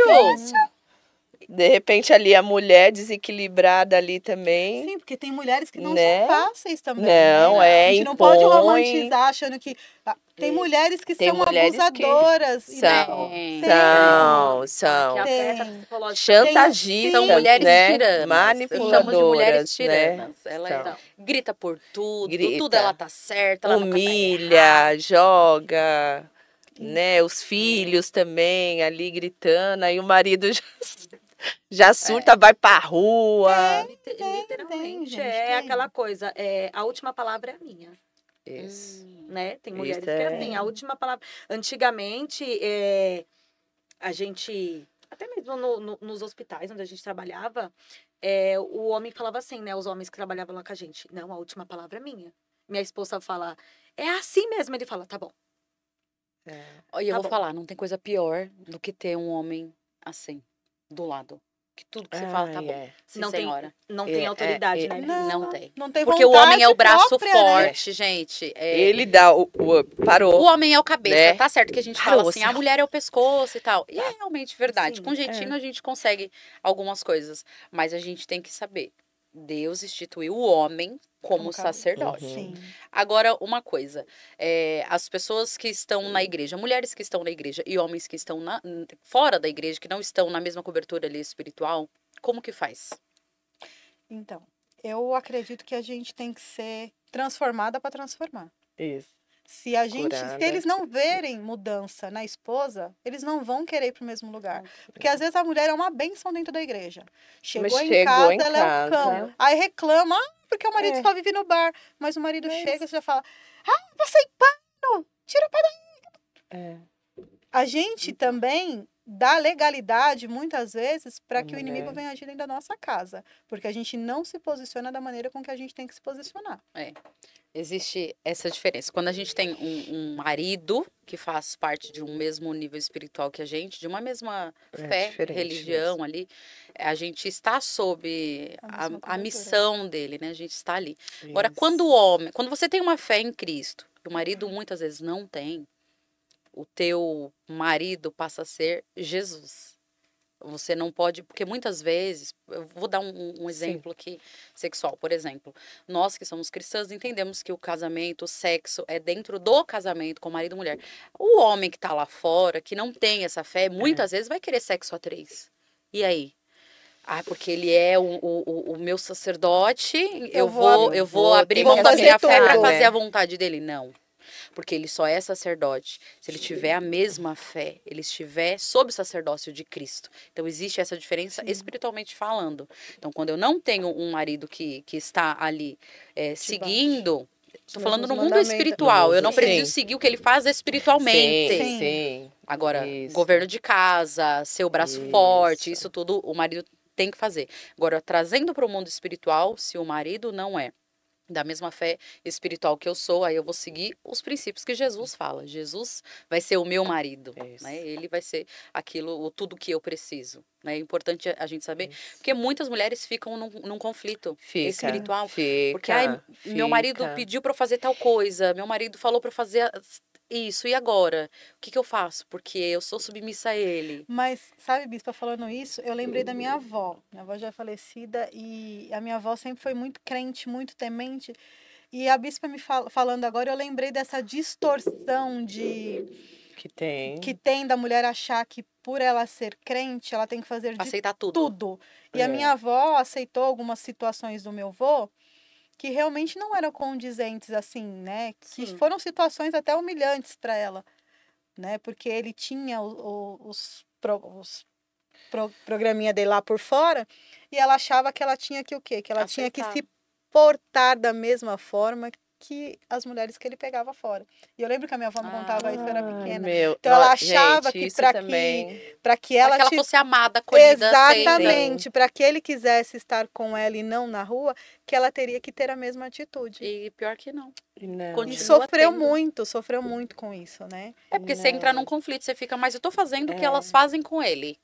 De repente ali a mulher desequilibrada ali também. Sim, porque tem mulheres que não são fáceis também. Não, A gente não pode romantizar achando que... Tem mulheres que são abusadoras. São. Chantagistas. São mulheres tiranas. Manipuladoras. De mulheres tiranas. Ela grita por tudo, tudo ela tá certa. Ela humilha, joga, né? Os filhos também ali gritando, aí o marido já surta, vai pra rua. Literalmente, aquela coisa, a última palavra é a minha. Isso. Né? Tem mulheres que assim, a última palavra... Antigamente, a gente... Até mesmo nos hospitais onde a gente trabalhava, o homem falava assim, né? Os homens que trabalhavam lá com a gente. Não, a última palavra é minha. Minha esposa fala, é assim mesmo. Ele fala, tá bom. E eu vou falar, não tem coisa pior do que ter um homem assim, do lado. Que tudo que você fala tá bom. Não tem autoridade, né? Não tem. Porque o homem é o braço forte, gente. Ele dá parou. O homem é o cabeça, tá certo que a gente fala assim, a mulher é o pescoço e tal. E é realmente verdade. Com jeitinho a gente consegue algumas coisas. Mas a gente tem que saber. Deus instituiu o homem como sacerdote. Agora, uma coisa. As pessoas que estão na igreja, mulheres que estão na igreja e homens que estão fora da igreja, que não estão na mesma cobertura ali espiritual, como que faz? Então, eu acredito que a gente tem que ser transformada para transformar. Isso. Se eles não verem mudança na esposa, eles não vão querer ir para o mesmo lugar. Porque às vezes a mulher é uma bênção dentro da igreja. Chegou em casa, ela é um cão. Aí reclama, porque o marido só vive no bar. Mas o marido chega e você já fala, você pano, tira o pé daí. A gente também dá legalidade, muitas vezes, para que o inimigo venha agir dentro da nossa casa. Porque a gente não se posiciona da maneira com que a gente tem que se posicionar. Existe essa diferença. Quando a gente tem um marido que faz parte de um mesmo nível espiritual que a gente, de uma mesma fé, religião ali, a gente está sob a missão dele, né? A gente está ali. Isso. Agora, quando você tem uma fé em Cristo, e o marido muitas vezes não tem, o teu marido passa a ser Jesus. Você não pode, porque muitas vezes, eu vou dar um exemplo aqui sexual, por exemplo, nós que somos cristãs entendemos que o casamento, o sexo é dentro do casamento com marido e mulher. O homem que tá lá fora, que não tem essa fé, muitas vezes vai querer sexo a três. E aí? Ah, porque ele é o meu sacerdote, eu vou abrir mão da minha fé para fazer a vontade dele. Não. Porque ele só é sacerdote se ele tiver a mesma fé, ele estiver sob o sacerdócio de Cristo. Então, existe essa diferença espiritualmente falando. Então, quando eu não tenho um marido que está ali seguindo, estou falando no mundo espiritual, eu não preciso seguir o que ele faz espiritualmente. Sim. Agora, governo de casa, seu braço forte, isso tudo o marido tem que fazer. Agora, trazendo para o mundo espiritual, se o marido não é da mesma fé espiritual que eu sou, aí eu vou seguir os princípios que Jesus fala. Jesus vai ser o meu marido, né? Ele vai ser tudo que eu preciso. Né? É importante a gente saber, porque muitas mulheres ficam num conflito espiritual. Porque meu marido pediu para eu fazer tal coisa, meu marido falou para eu fazer isso, e agora? O que eu faço? Porque eu sou submissa a ele. Mas, sabe, Bispa, falando isso, eu lembrei da minha avó. Minha avó já é falecida e a minha avó sempre foi muito crente, muito temente. E a Bispa me falando agora, eu lembrei dessa distorção que tem da mulher achar que por ela ser crente, ela tem que fazer aceitar tudo. E a minha avó aceitou algumas situações do meu avô que realmente não eram condizentes, assim, né? Que foram situações até humilhantes para ela, né? Porque ele tinha os programinha dele lá por fora e ela achava que ela tinha que o quê? Que ela tinha que se portar da mesma forma que as mulheres que ele pegava fora. E eu lembro que a minha avó me contava isso, eu era pequena. Então ela achava que para que ela fosse amada, acolhida, exatamente, para que ele quisesse estar com ela e não na rua, que ela teria que ter a mesma atitude. E pior que não. E sofreu muito com isso, né? É porque você entra num conflito, você fica, mas eu tô fazendo o que elas fazem com ele.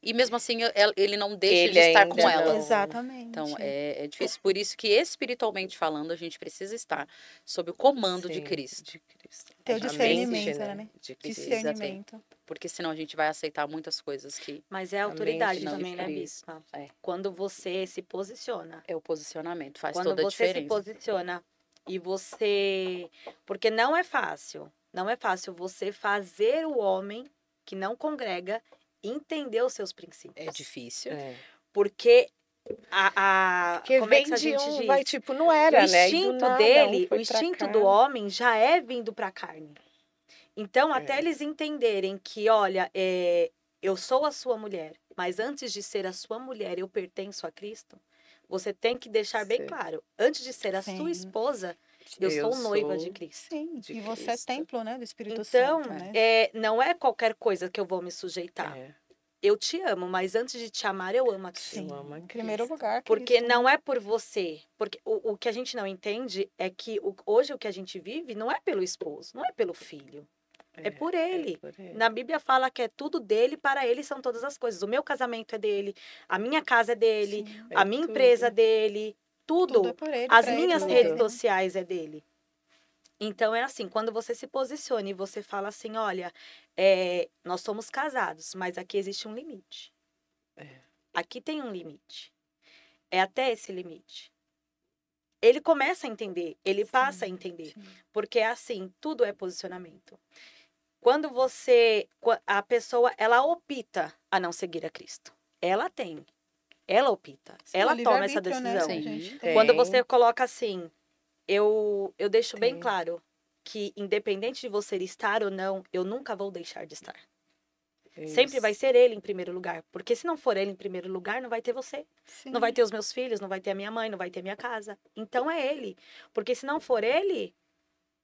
E mesmo assim, ele não deixa de estar com ela. Exatamente. Então, é difícil. Por isso que, espiritualmente falando, a gente precisa estar sob o comando de Cristo. Ter o discernimento, né? Discernimento. Porque senão a gente vai aceitar muitas coisas que... Mas é a autoridade também, né, Bispa? Quando você se posiciona. É o posicionamento, faz toda a diferença. Quando você se posiciona e você... Porque não é fácil. Não é fácil você fazer o homem que não congrega entender os seus princípios. É difícil. Porque como é que a gente diz? Não era, né? O instinto do homem já é vindo para a carne. Então, até eles entenderem que, olha, eu sou a sua mulher, mas antes de ser a sua mulher, eu pertenço a Cristo, você tem que deixar bem claro. Antes de ser a sua esposa, eu sou noiva de Cristo. Sim, e você é templo, né, do Espírito Santo. Então, não é qualquer coisa que eu vou me sujeitar. Eu te amo, mas antes de te amar, eu amo a Cristo. Sim, em primeiro lugar. Porque não é por você. Porque o que a gente não entende é que hoje o que a gente vive não é pelo esposo, não é pelo filho. É por ele. Na Bíblia fala que é tudo dele, para ele são todas as coisas. O meu casamento é dele, a minha casa é dele, a minha empresa é dele, tudo. É por ele, as minhas redes sociais é dele. Então, é assim, quando você se posiciona e você fala assim, olha, nós somos casados, mas aqui existe um limite. Aqui tem um limite. É até esse limite. Ele começa a entender, ele passa a entender. Porque, assim, tudo é posicionamento. Quando a pessoa, ela opta a não seguir a Cristo. Ela opta. Ela toma essa decisão. Né, quando você coloca assim... Eu deixo bem claro que, independente de você estar ou não, eu nunca vou deixar de estar. Sempre vai ser ele em primeiro lugar. Porque se não for ele em primeiro lugar, não vai ter você. Não vai ter os meus filhos, não vai ter a minha mãe, não vai ter a minha casa. Então é ele. Porque se não for ele,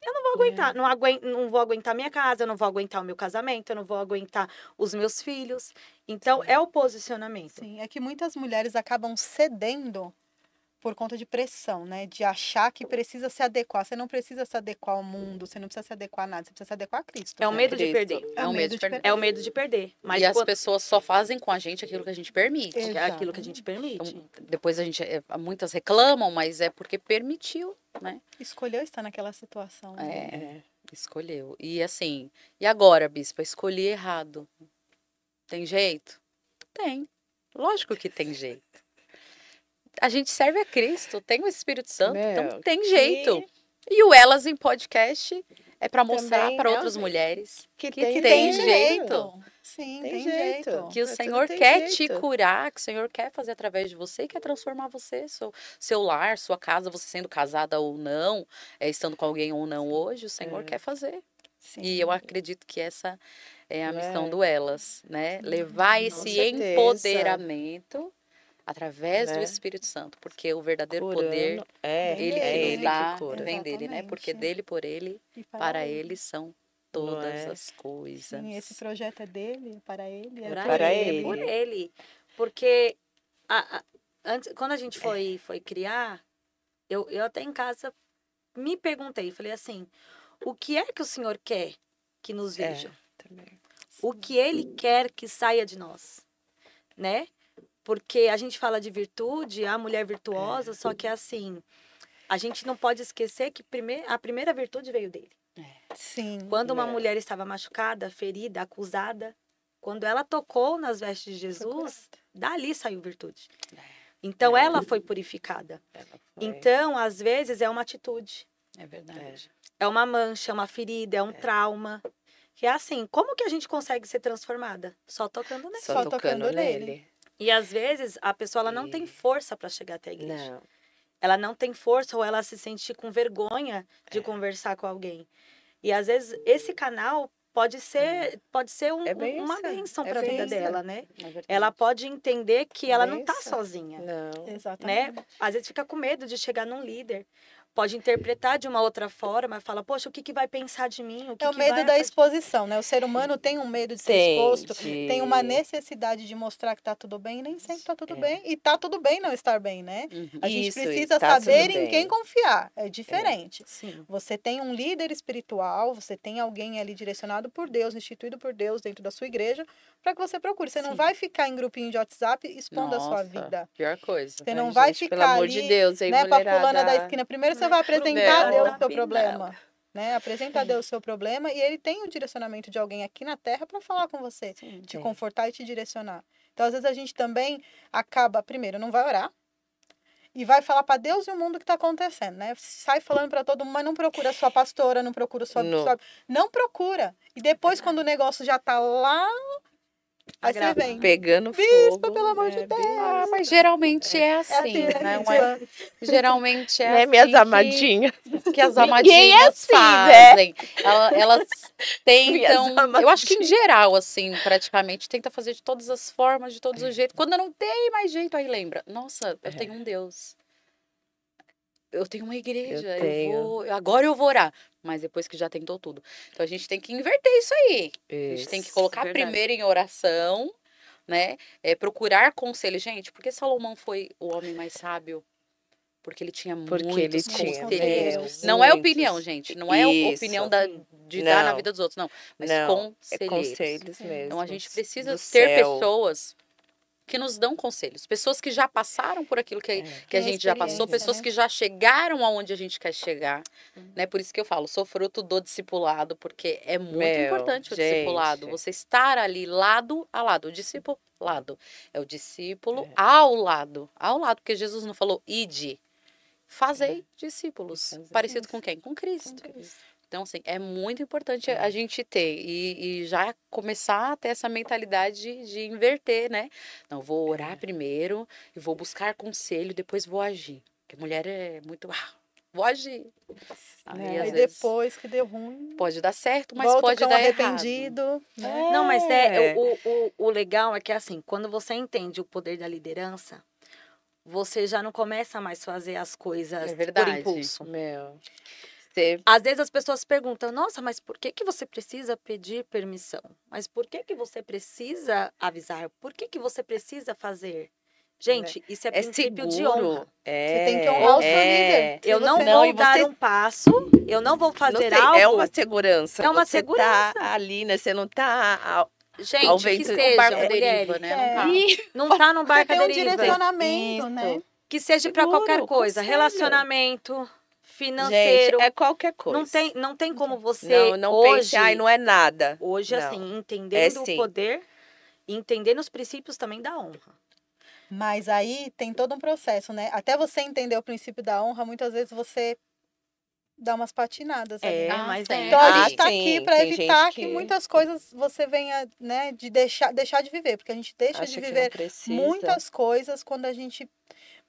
eu não vou aguentar. Não vou aguentar minha casa, eu não vou aguentar o meu casamento, eu não vou aguentar os meus filhos. Então, é o posicionamento. Sim, é que muitas mulheres acabam cedendo por conta de pressão, né? De achar que precisa se adequar. Você não precisa se adequar ao mundo, você não precisa se adequar a nada, você precisa se adequar a Cristo. É o medo de Cristo. perder. É o medo de perder. É o medo de perder. Mas E as pessoas só fazem com a gente aquilo que a gente permite. é aquilo que a gente permite. Então, depois muitas reclamam, mas é porque permitiu, né? Escolheu estar naquela situação. Né? Escolheu. E assim, e agora, bispa, escolhi errado. Tem jeito? Tem. Lógico que tem jeito. A gente serve a Cristo, tem o Espírito Santo, então tem jeito. E o Elas em Podcast é para mostrar Também, para né, outras gente? mulheres Que tem jeito. Sim, Tem tem jeito. jeito. Que o Mas Senhor tem quer te jeito. curar, que o Senhor quer fazer através de você, quer transformar você, seu lar, sua casa, você sendo casada ou não, estando com alguém ou não hoje, o Senhor quer fazer. Sim. E eu acredito que essa é a missão É. do Elas, né? Levar esse certeza. empoderamento através do Né? Espírito Santo, porque o verdadeiro Curando. poder Ele ele dá, que cura. vem dele, né? Porque Exatamente. dele, por ele, E para ele são todas Não é? as coisas. Sim, esse projeto é dele, para ele. É Para ele. Por ele. Porque antes, quando a gente foi criar, eu até em casa me perguntei, falei assim, o que é que o Senhor quer que nos vejam? Também. O que Ele quer que saia de nós, né? Porque a gente fala de virtude, a mulher virtuosa, só que assim, a gente não pode esquecer que a primeira virtude veio dele. Sim. Quando uma mulher estava machucada, ferida, acusada, quando ela tocou nas vestes de Jesus, dali saiu virtude. Então ela foi purificada. Então, às vezes, é uma atitude. É verdade. É uma mancha, é uma ferida, é um trauma. Que é assim, como que a gente consegue ser transformada? Só tocando nele. Só tocando nele. E às vezes a pessoa ela não tem força para chegar até a igreja. Não. Ela não tem força ou ela se sente com vergonha de conversar com alguém. E às vezes esse canal pode ser uma bênção para a vida dela, né? Ela pode entender que ela não está Bênção. sozinha, Não. Exatamente. né? Às vezes fica com medo de chegar num líder. Pode interpretar de uma outra forma, fala, poxa, o que vai pensar de mim? É o medo da exposição, né? O ser humano tem um medo de ser exposto, tem uma necessidade de mostrar que tá tudo bem, e nem sempre tá tudo bem. E tá tudo bem não estar bem, né? A gente precisa saber em quem confiar. É diferente. Sim. Você tem um líder espiritual, você tem alguém ali direcionado por Deus, instituído por Deus dentro da sua igreja, para que você procure. Você não vai ficar em grupinho de WhatsApp expondo a sua vida. Pior coisa. Você não vai ficar pelo amor ali, de Deus, hein, né, pra mulherada? fulana da esquina. Primeiro você vai apresentar a Deus o seu Não. problema. Né? Apresenta a Deus o seu problema e ele tem o direcionamento de alguém aqui na Terra para falar com você, te confortar e te direcionar. Então, às vezes, a gente também acaba, primeiro, não vai orar e vai falar para Deus e o mundo o que está acontecendo, né? Sai falando para todo mundo, mas não procura a sua pastora, não procura a sua... Não procura. E depois, quando o negócio já tá lá... Aí você vem, pegando bispa, fogo, pelo amor de Deus. Ah, mas geralmente é assim, né? Geralmente é né, assim minhas amadinhas? que as Ninguém amadinhas assim, fazem. Elas tentam, Minhas eu acho que em geral, assim, praticamente, tenta fazer de todas as formas, de todos os jeitos. Quando não tem mais jeito, aí lembra, nossa, eu tenho um Deus. Eu tenho uma igreja, agora eu vou orar. Mas depois que já tentou tudo. Então a gente tem que inverter isso aí. A gente tem que colocar primeiro em oração, né? Procurar conselho. Gente, por que Salomão foi o homem mais sábio? Porque ele tinha muitos conselheiros. Não é opinião, gente. Não é opinião de dar na vida dos outros, não. Mas conselheiros. Mesmo. Então a gente precisa ter pessoas que nos dão conselhos. Pessoas que já passaram por aquilo que a gente já passou. Pessoas que já chegaram aonde a gente quer chegar. Né? Por isso que eu falo, sou fruto do discipulado, porque é muito importante o discipulado. Você estar ali lado a lado. O discipulado é o discípulo ao lado. Ao lado, porque Jesus não falou, ide. Fazei discípulos. Parecido com quem? Com Cristo. Então, assim, é muito importante a gente ter e já começar a ter essa mentalidade de inverter, né? Não, vou orar primeiro e vou buscar conselho, depois vou agir. Porque mulher é muito... vou agir. Aí depois que deu ruim... Pode dar certo, mas pode dar arrependido. Errado. Né? Não, mas o legal é que, assim, quando você entende o poder da liderança, você já não começa mais a fazer as coisas por impulso. Às vezes as pessoas perguntam, nossa, mas por que você precisa pedir permissão? Mas por que você precisa avisar? Por que você precisa fazer? Gente, isso é princípio de honra. Você tem que honrar o seu líder. Eu não vou dar um passo, eu não vou fazer algo. É uma segurança. É uma você segurança. Tá ali, né? Você não tá... Gente, que seja, barco mulheres. deriva, né? Não tá no barco deriva. deriva. Um direcionamento, né? Que seja para qualquer coisa. Relacionamento, financeiro. Gente, é qualquer coisa. Não tem como você não hoje... pense, não é nada. Hoje, assim, entendendo o poder, entendendo os princípios também da honra. Mas aí tem todo um processo, né? Até você entender o princípio da honra, muitas vezes você dá umas patinadas. Mas então a gente tá aqui para evitar que muitas coisas você venha, né, de deixar de viver, porque a gente deixa de viver muitas coisas quando a gente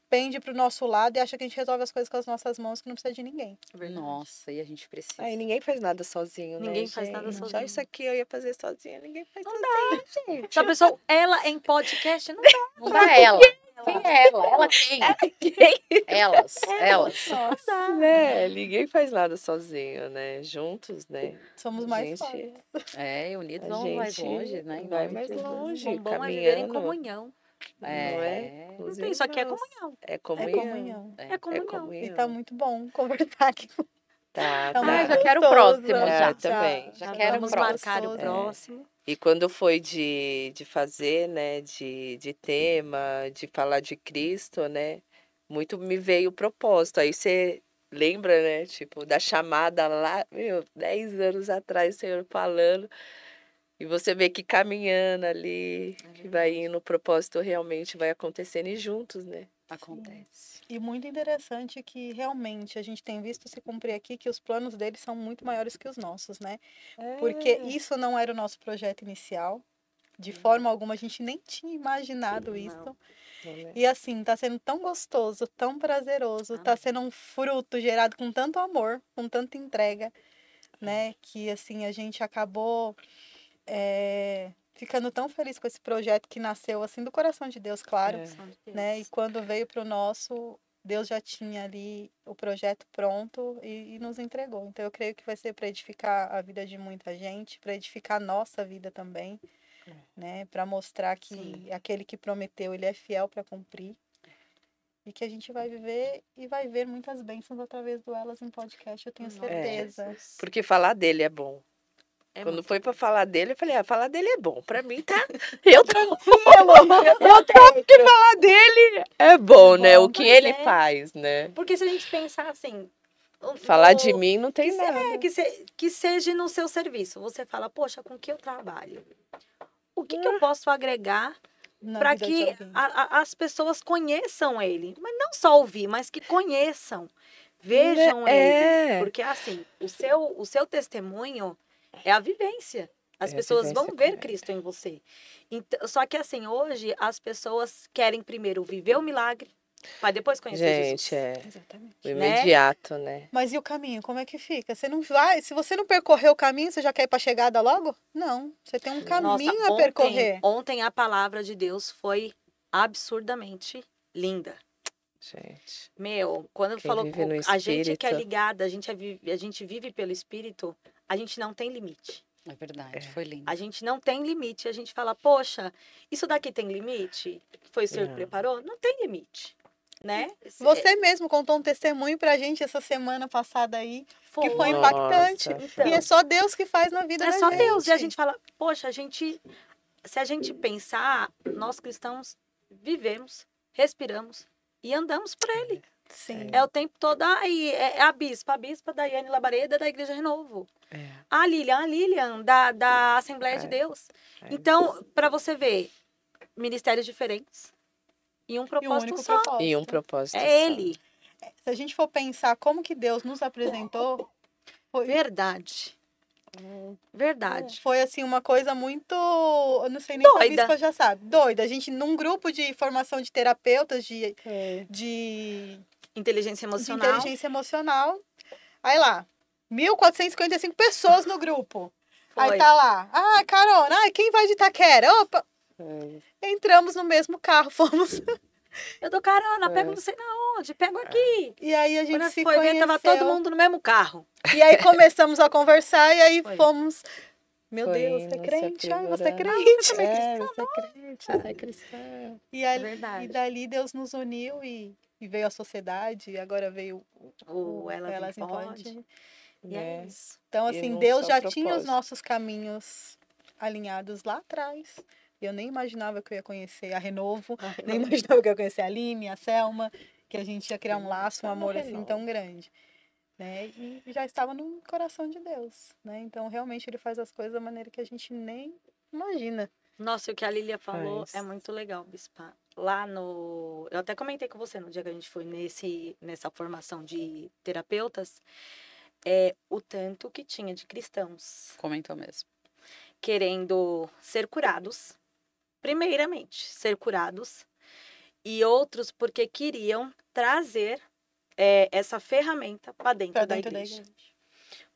pende pro nosso lado e acha que a gente resolve as coisas com as nossas mãos, que não precisa de ninguém. Nossa, e a gente precisa. Aí ninguém faz nada sozinho, né? Ninguém faz nada sozinho. Só isso aqui eu ia fazer sozinha, ninguém faz sozinho. Não dá, gente. A pessoa, ela em podcast, não dá. Não dá ela. Quem é ela? Ela quem? Elas. Nossa. Ninguém faz nada sozinho, né? Juntos, né? Somos mais fortes. Unidos vamos mais longe, né? Vai mais longe, O bom caminhando. é viver em comunhão. Não é? Isso aqui é comunhão. É comunhão. É comunhão. E tá muito bom conversar aqui. Tá. Já quero o próximo, já também. Já quero marcar o próximo. E quando foi de fazer, né, de tema, de falar de Cristo, né, muito me veio o propósito. Aí você lembra, né, tipo, da chamada lá, 10 anos atrás, o Senhor falando, e você vê que caminhando ali, que vai indo, o propósito realmente vai acontecendo e juntos, né? Acontece. E muito interessante que realmente a gente tem visto se cumprir aqui que os planos deles são muito maiores que os nossos, né? Porque isso não era o nosso projeto inicial. De forma alguma, a gente nem tinha imaginado isso. E assim, tá sendo tão gostoso, tão prazeroso, tá sendo um fruto gerado com tanto amor, com tanta entrega, né? Que assim, a gente acabou ficando tão feliz com esse projeto que nasceu assim do coração de Deus, claro, né? E quando veio pro nosso, Deus já tinha ali o projeto pronto e nos entregou. Então eu creio que vai ser para edificar a vida de muita gente, para edificar a nossa vida também, né? Para mostrar que aquele que prometeu, ele é fiel para cumprir. E que a gente vai viver e vai ver muitas bênçãos através do Elas em Podcast, eu tenho certeza. Porque falar dele é bom. Quando foi pra falar dele, eu falei, falar dele é bom. Pra mim tá... Eu tenho que falar dele é bom, né? O que ele faz, né? Porque se a gente pensar assim... Falar de mim não tem nada. Que seja no seu serviço. Você fala, poxa, com que eu trabalho? O que eu posso agregar para que as pessoas conheçam ele? Mas não só ouvir, mas que conheçam. Vejam ele. Porque assim, o seu testemunho... É a vivência. As pessoas vão ver Cristo em você. Então, só que assim, hoje as pessoas querem primeiro viver o milagre, para depois conhecer Jesus. Exatamente. O imediato, né? Mas e o caminho? Como é que fica? Você não vai, se você não percorrer o caminho, você já quer ir para a chegada logo? Não. Você tem um caminho a percorrer. Ontem a palavra de Deus foi absurdamente linda. Gente. Quando falou com a gente que é ligada, a gente vive pelo Espírito, a gente não tem limite. É verdade, foi lindo. A gente não tem limite. A gente fala, poxa, isso daqui tem limite? Foi o Senhor que preparou? Não tem limite, né? Você mesmo contou um testemunho pra gente essa semana passada aí, que foi impactante. Então, e é só Deus que faz na vida da gente. É só Deus. E a gente fala, poxa, se a gente pensar, nós cristãos vivemos, respiramos e andamos por Ele. Sim. É o tempo todo. Aí é a bispa Daiane Labareda da Igreja Renovo. A Lilian da Assembleia de Deus. Então, para você ver, ministérios diferentes e um propósito só. E um propósito só. Ele. Se a gente for pensar como que Deus nos apresentou... Foi verdade. Verdade. Foi assim uma coisa muito, eu não sei nem se a bispa já sabe, doida. A gente num grupo de formação de terapeutas de inteligência emocional. Aí lá, 1.455 pessoas no grupo. Aí tá lá, Carona, quem vai de Itaquera? Opa! Entramos no mesmo carro, fomos Eu dou carona, pego não sei na onde, pego aqui. E aí a gente Quando se foi ver, conheceu. tava todo mundo no mesmo carro. E aí começamos a conversar e aí Foi. fomos... Meu Foi Deus, você é indo, crente? se Ai, você é aprimorando. crente. Você é crente, você é cristã. E, ali, verdade. e dali Deus nos uniu e veio a sociedade, e agora veio O Elas em Pode. Pode. E é isso. Então, E assim, um Deus só já tinha os propósito. nossos caminhos alinhados lá atrás. Eu nem imaginava que eu ia conhecer a Renovo, nem imaginava que eu ia conhecer a Aline, a Selma, que a gente ia criar um laço, um amor assim tão grande. Né? E já estava no coração de Deus. Né? Então, realmente, ele faz as coisas da maneira que a gente nem imagina. Nossa, e o que a Lília falou Faz. é muito legal, Bispa. Lá no... Eu até comentei com você no dia que a gente foi nessa formação de terapeutas, o tanto que tinha de cristãos Comentou mesmo. querendo ser curados, primeiramente, ser curados, e outros porque queriam trazer essa ferramenta para dentro, Pra da dentro da igreja. igreja.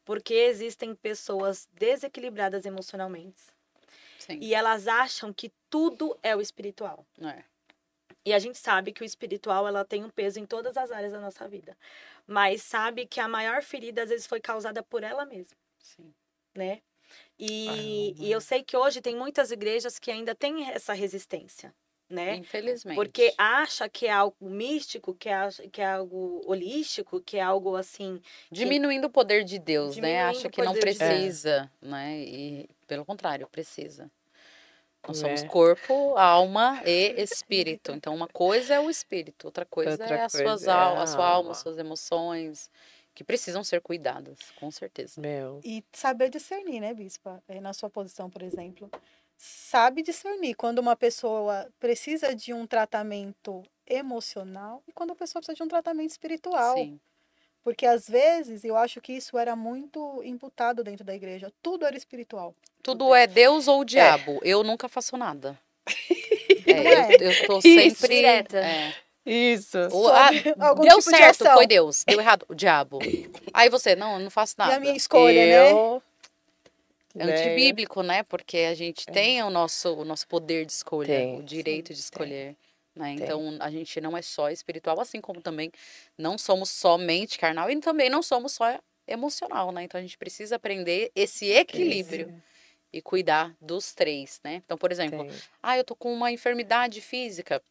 Porque existem pessoas desequilibradas emocionalmente Sim. e elas acham que tudo é o espiritual. É. E a gente sabe que o espiritual ela tem um peso em todas as áreas da nossa vida. Mas sabe que a maior ferida às vezes foi causada por ela mesma, Sim. né? E eu sei que hoje tem muitas igrejas que ainda têm essa resistência, né? Infelizmente. Porque acha que é algo místico, que é algo holístico, que é algo assim... Diminuindo o poder de Deus, né? Diminuindo Acha o que não poder de Deus. precisa, né? E pelo contrário, precisa. Nós somos É. corpo, alma e espírito. Então, uma coisa é o espírito, outra coisa Outra é a coisa é a sua a alma, alma. as suas emoções, que precisam ser cuidadas, com certeza. Meu. E saber discernir, né, Bispa? Na sua posição, por exemplo. Sabe discernir quando uma pessoa precisa de um tratamento emocional e quando a pessoa precisa de um tratamento espiritual. Sim. Porque às vezes eu acho que isso era muito imputado dentro da igreja. Tudo era espiritual. Tudo é Deus ou o diabo. Eu nunca faço nada. Eu tô Isso. sempre... Direta. Isso. Algum Deu tipo de certo, ação. foi Deus. Deu errado, o diabo. Aí você, não, eu não faço E a nada. minha escolha, né? É antibíblico, né? Porque a gente tem o nosso poder de escolha, Tem. o direito de escolher. Né? Então, a gente não é só espiritual, assim como também não somos somente carnal e também não somos só emocional, né? Então, a gente precisa aprender esse equilíbrio e cuidar dos três, né? Então, por exemplo, eu tô com uma enfermidade física,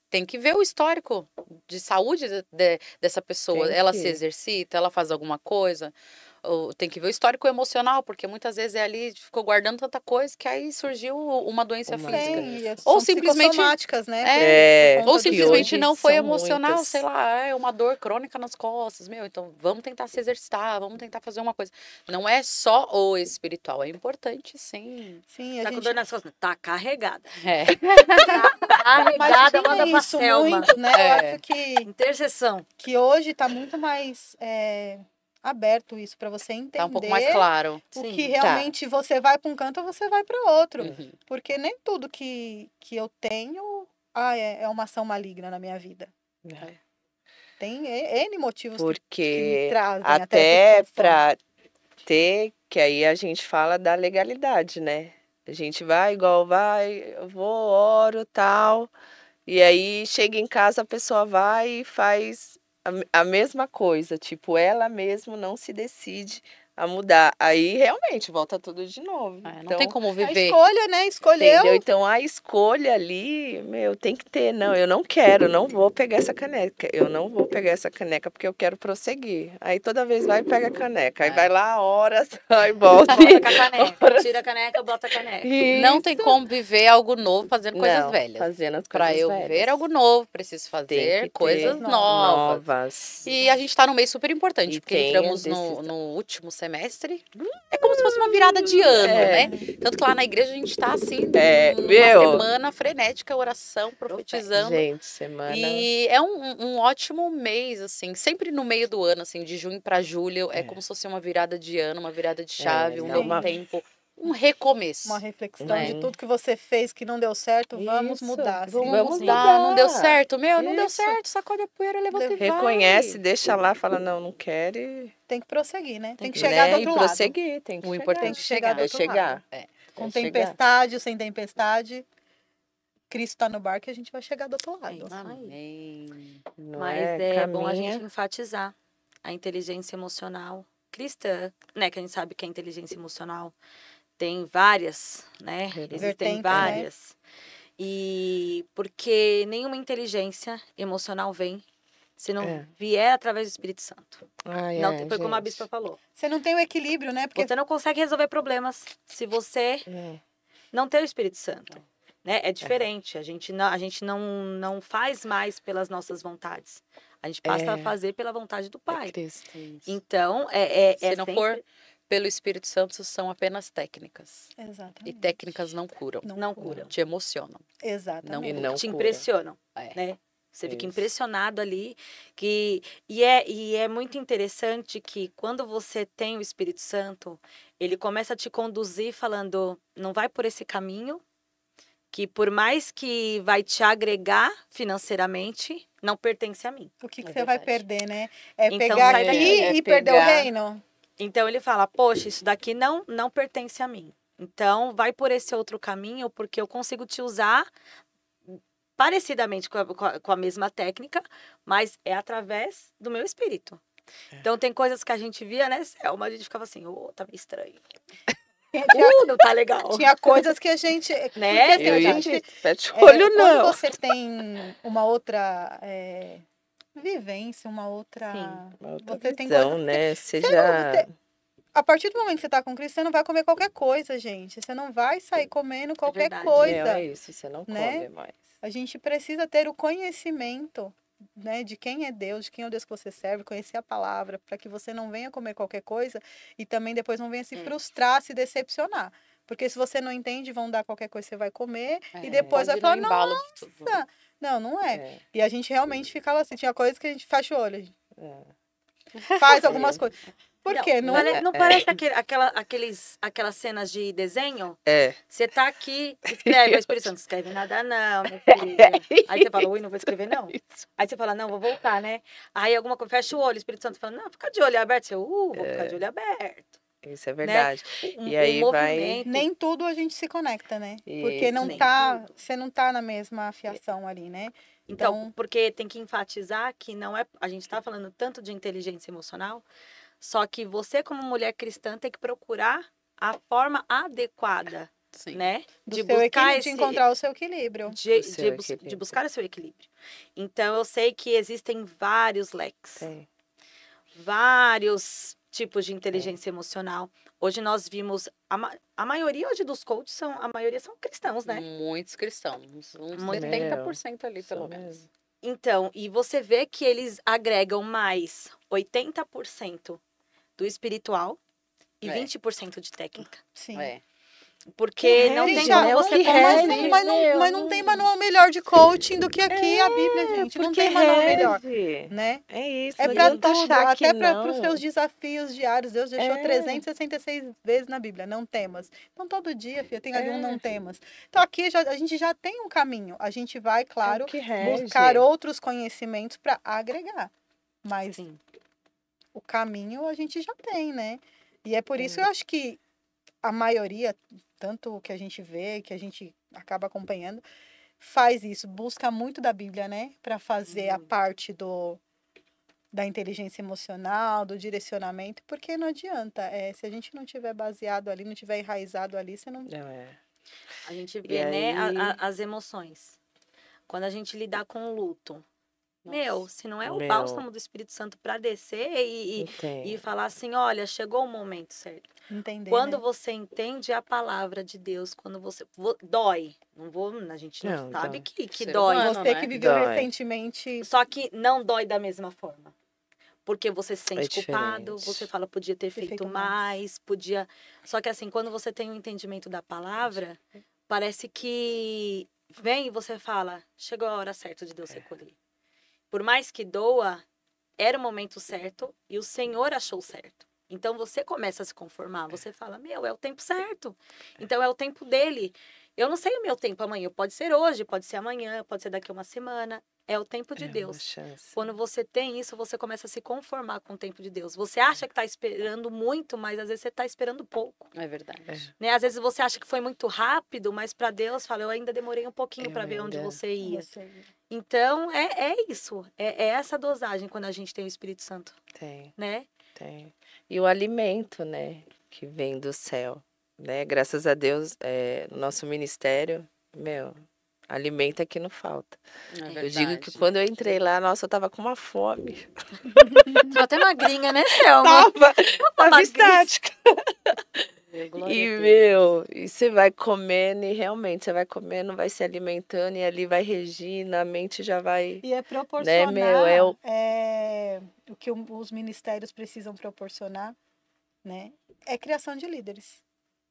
tem que ver o histórico de saúde dessa pessoa. Ela se exercita, ela faz alguma coisa. Ou tem que ver o histórico emocional, porque muitas vezes ali ficou guardando tanta coisa que aí surgiu uma doença física. Ou simplesmente psicosomáticas, né? Ou simplesmente hoje não foi são emocional, muitas. sei lá, é uma dor crônica nas costas, então vamos tentar se exercitar, vamos tentar fazer uma coisa. Não é só o espiritual, é importante sim. Sim, Tá com dor nas costas? Tá carregada. Mas Carregada, manda pra isso Selma. muito, né? Eu acho Intercessão. que hoje tá muito mais aberto isso para você entender. Tá um pouco mais claro. O que realmente você vai para um canto ou você vai para outro. Uhum. Porque nem tudo que eu tenho é uma ação maligna na minha vida. Tem N motivos que me trazem até para ter, que aí a gente fala da legalidade, né? A gente eu vou, oro, tal, e aí chega em casa, a pessoa vai e faz a mesma coisa, tipo, ela mesma não se decide a mudar. Aí realmente volta tudo de novo. Não tem como viver. A escolha, né? Escolheu. Entendeu? Então a escolha ali, tem que ter. Não, eu não vou pegar essa caneca. Eu não vou pegar essa caneca porque eu quero prosseguir. Aí toda vez vai e pega a caneca. Aí vai lá horas, aí volta. Bota com a caneca. Tira a caneca, bota a caneca. Não tem como viver algo novo fazendo coisas velhas. Fazendo as coisas pra eu velhas. ver algo novo, preciso fazer coisas novas. E a gente tá num mês super importante, porque entramos no último semestre. É como se fosse uma virada de ano, né? Tanto que lá na igreja a gente tá assim, numa semana frenética, oração, profetizando. Gente, semana. E é um ótimo mês, assim, sempre no meio do ano, assim, de junho pra julho, é como se fosse uma virada de ano, uma virada de chave, um novo tempo. Um recomeço. Uma reflexão de tudo que você fez que não deu certo, vamos mudar. Vamos mudar. Não deu certo, não deu certo, sacode a poeira, levanta e vai. Reconhece, deixa lá, fala, não quero e... Tem que prosseguir, né? Tem que chegar do outro lado. Prosseguir, tem que o importante é chegar do outro lado. chegar. Com tempestade ou sem tempestade, Cristo está no barco e a gente vai chegar do outro lado. isso aí. Amém. Não Mas é bom a caminha. gente enfatizar a inteligência emocional cristã, né? Que a gente sabe que a inteligência emocional tem várias, né? Existem Vertentes, né? várias. E porque nenhuma inteligência emocional vem se não É. vier através do Espírito Santo. Ai, Não, foi como a gente. bispa falou. Você não tem o equilíbrio, né? Porque Você não consegue resolver problemas se você É. não ter o Espírito Santo. Né? É diferente. A gente não faz mais pelas nossas vontades. A gente passa a fazer pela vontade do Pai. É Cristo. Então, Se não sempre... for pelo Espírito Santo, são apenas técnicas. Exatamente. E técnicas não curam. Não curam. Te emocionam. Exatamente. E não te cura. impressionam, É. né? Você fica Isso. impressionado ali. E é muito interessante que quando você tem o Espírito Santo, ele começa a te conduzir falando, não vai por esse caminho, que por mais que vai te agregar financeiramente, não pertence a mim. O que É você vai verdade. perder, né? É Então, pegar sai aqui daqui. É e perder o pegar- reino? Então ele fala, poxa, isso daqui não pertence a mim. Então vai por esse outro caminho, porque eu consigo te usar parecidamente com a mesma técnica, mas é através do meu espírito. Então tem coisas que a gente via, né, Selma? A gente ficava assim, tá meio estranho. Não tá legal. Tinha coisas que a gente... Né? Porque, assim, Eu a ia gente... fecha o olho, quando não. você tem uma outra vivência, uma outra... Uma outra Você tem visão, coisas que né? Você você já... A partir do momento que você tá com Cristo, você não vai comer qualquer coisa, gente. Você não vai sair comendo qualquer verdade. coisa. Não, é isso, você não né? come mais. A gente precisa ter o conhecimento, né, de quem é Deus, de quem é o Deus que você serve, conhecer a palavra, para que você não venha comer qualquer coisa e também depois não venha se frustrar, se decepcionar. Porque se você não entende, vão dar qualquer coisa, você vai comer e depois Pode vai ir no falar, embalo de tudo. nossa, não é. É, E a gente realmente ficava assim, tinha coisas que a gente fecha o olho, a gente é. faz algumas coisas. Por quê? Não Não parece aquelas cenas de desenho? É. Você tá aqui, escreve, o Espírito Santo, não escreve nada não, minha filha. Aí você fala, ui, não vou escrever não. Aí você fala, não, vou voltar, né? Aí alguma coisa, fecha o olho, o Espírito Santo fala, não, fica de olho aberto. Você, vou ficar de olho aberto. Isso é verdade. O E aí vai... movimento, Nem tudo a gente se conecta, né? Porque Isso. não Nem tá, tudo. você não tá na mesma afiação ali, né? Então, porque tem que enfatizar que não é, a gente tá falando tanto de inteligência emocional, só que você como mulher cristã tem que procurar a forma adequada, Sim. né? do De seu buscar equilíbrio, esse... de encontrar o seu equilíbrio. De buscar o seu equilíbrio. Então, eu sei que existem vários leques, Tem. vários tipos de inteligência emocional. Hoje nós vimos, a maioria hoje dos coaches, a maioria são cristãos, né? Muitos cristãos. Uns Muito. 70% ali, Só pelo menos. mesmo. Então, e você vê que eles agregam mais 80% do espiritual e 20% de técnica. Sim. É. Porque não Gente, tem como você rege, mas não tem manual melhor de coaching do que aqui a Bíblia, gente. Não tem manual melhor, né? É isso. É não pra adianta tudo, achar que até para não. os seus desafios diários. Deus deixou É. 366 vezes na Bíblia, não temas. Então, todo dia, filha, tem ali um não temas. Então, aqui a gente já tem um caminho. A gente vai, claro, que rege. buscar outros conhecimentos para agregar. Mas Sim. o caminho a gente já tem, né? E é por isso que eu acho que a maioria, tanto que a gente vê, que a gente acaba acompanhando, faz isso, busca muito da Bíblia, né? Para fazer a parte da inteligência emocional, do direcionamento, porque não adianta. Se a gente não tiver baseado ali, não tiver enraizado ali, você não. Não é. A gente E vê, né, aí- as emoções. Quando a gente lidar com o luto. Nossa. Meu, se não é o Meu. bálsamo do Espírito Santo para descer Não tem. e falar assim, olha, chegou o momento certo. Entender. Quando né? você entende a palavra de Deus, quando você... Dói. A gente não Não, sabe dói. que Ser dói. humano. Você né? que viveu Dói. recentemente. Só que não dói da mesma forma. Porque você se sente culpado, diferente. você fala, podia ter feito mais, podia... Só que assim, quando você tem o entendimento da palavra, parece que vem e você fala, chegou a hora certa de Deus recolher. Por mais que doa, era o momento certo e o Senhor achou certo. Então você começa a se conformar, você fala, é o tempo certo. Então é o tempo dele. Eu não sei o meu tempo amanhã, pode ser hoje, pode ser amanhã, pode ser daqui a uma semana. É o tempo de É uma Deus. chance. Quando você tem isso, você começa a se conformar com o tempo de Deus. Você acha que está esperando muito, mas às vezes você está esperando pouco. É verdade. Né? Às vezes você acha que foi muito rápido, mas para Deus, fala, eu ainda demorei um pouquinho Eu para ver onde ainda- você ia. Você- Então, é isso. É essa dosagem quando a gente tem o Espírito Santo, Tem, né? tem. E o alimento, né, que vem do céu, né? Graças a Deus, no nosso ministério, alimento é que não falta. É Eu verdade. digo que quando eu entrei lá, nossa, eu tava com uma fome. Tô até magrinha, né, Selma? Tava magrinha. estática. Glória E, a Deus. e você vai comendo, e realmente você vai comendo, vai se alimentando, e ali vai regindo, a mente já vai. E é proporcionar meu, o que os ministérios precisam proporcionar, né? É criação de líderes.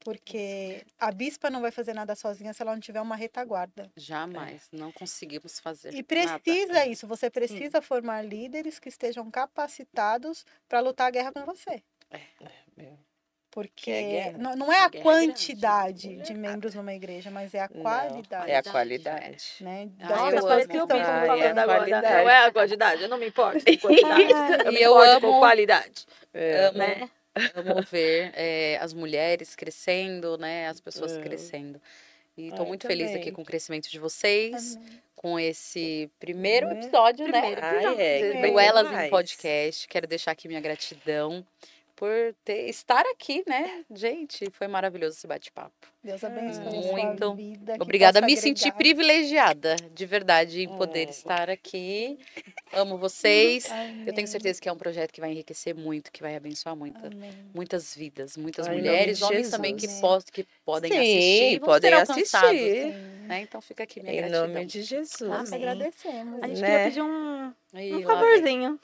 Porque a bispa não vai fazer nada sozinha se ela não tiver uma retaguarda. Jamais. Não conseguimos fazer E nada. precisa isso, você precisa formar líderes que estejam capacitados para lutar a guerra com você. meu, Porque é guerra. não é A a guerra é grande. quantidade de membros numa igreja, mas é a Não, qualidade. é a qualidade. Né? Ah, Das eu Nossa, amo. parece que o bispo Ai, falando é agora. qualidade. Não é a quantidade, eu não me importo com quantidade. Eu me E eu importo com amo- qualidade. Amo, Né? amo ver as mulheres crescendo, né? As pessoas É. crescendo. E tô Ai, muito feliz aqui também. com o crescimento de vocês, Amém. com esse primeiro Né? episódio, Primeiro né? episódio. Bem Do Elas em demais. Podcast. Quero deixar aqui minha gratidão por estar aqui, né? Gente, foi maravilhoso esse bate-papo. Deus abençoe a Muito. sua vida. que Obrigada, possa me senti agregar. privilegiada, de verdade, em poder É. estar aqui. Amo vocês. Eu tenho Amém. certeza que é um projeto que vai enriquecer muito, que vai abençoar Amém. muitas vidas, muitas Ai, em mulheres, nome de homens também que, Jesus. que podem Sim, assistir e vão podem ser alcançados. assistir. Sim. Né? Então fica aqui minha Em gratidão. nome de Jesus. Nós Amém. agradecemos. A gente Né? queria pedir um Ih, lá vem. favorzinho.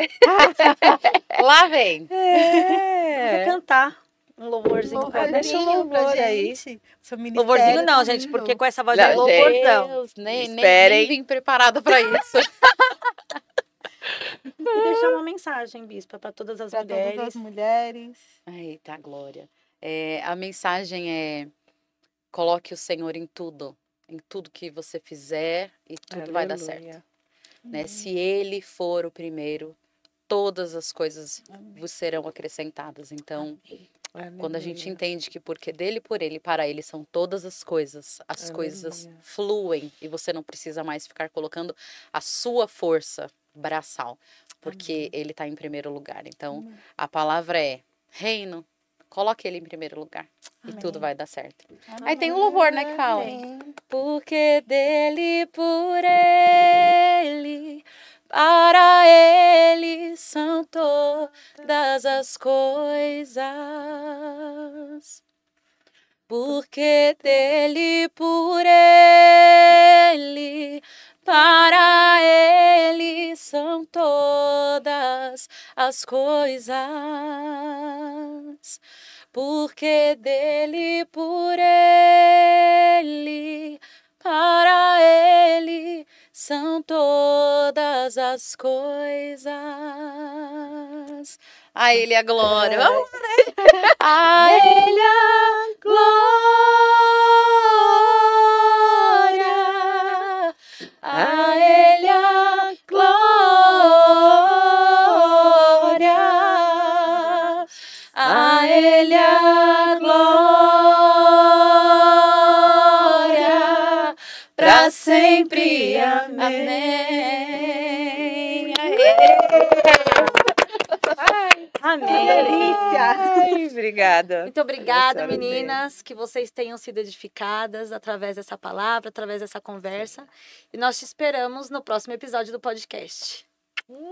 Lá vem. Você É. cantar um louvorzinho pra deixa gente. um louvor aí. gente. Seu ministério Louvorzinho não, tá gente, lindo. porque com essa voz Não, é louvorzão. Deus, nem Esperem. vim preparada para isso. E deixar uma mensagem, bispa, para todas as Pra mulheres. todas as mulheres. Eita, glória. A mensagem é: coloque o Senhor em tudo que você fizer e tudo vai dar certo. Aleluia. Né? Se Ele for o primeiro, todas as coisas vos serão acrescentadas. Então, quando a gente Aleluia. entende que porque dele, por ele, para ele são todas as coisas Aleluia. fluem e você não precisa mais ficar colocando a sua força braçal, porque ele está em primeiro lugar. Então, a palavra é reino, coloque ele em primeiro lugar e tudo vai dar certo. Aí tem um louvor, né, que fala: porque dele, por ele, para ele são todas as coisas. Porque dele, por ele, para ele são todas as coisas. Porque dele, por ele, para ele são todas as coisas. A ele a glória. Vamos, né? A ele a glória. A ele a glória. A ele a glória. Pra sempre. Amém. Amém. Delícia. Ai, obrigada. Muito obrigada, Senhora meninas, que vocês tenham sido edificadas através dessa palavra, através dessa conversa. E nós te esperamos no próximo episódio do podcast.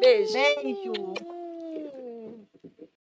Beijo. Beijo.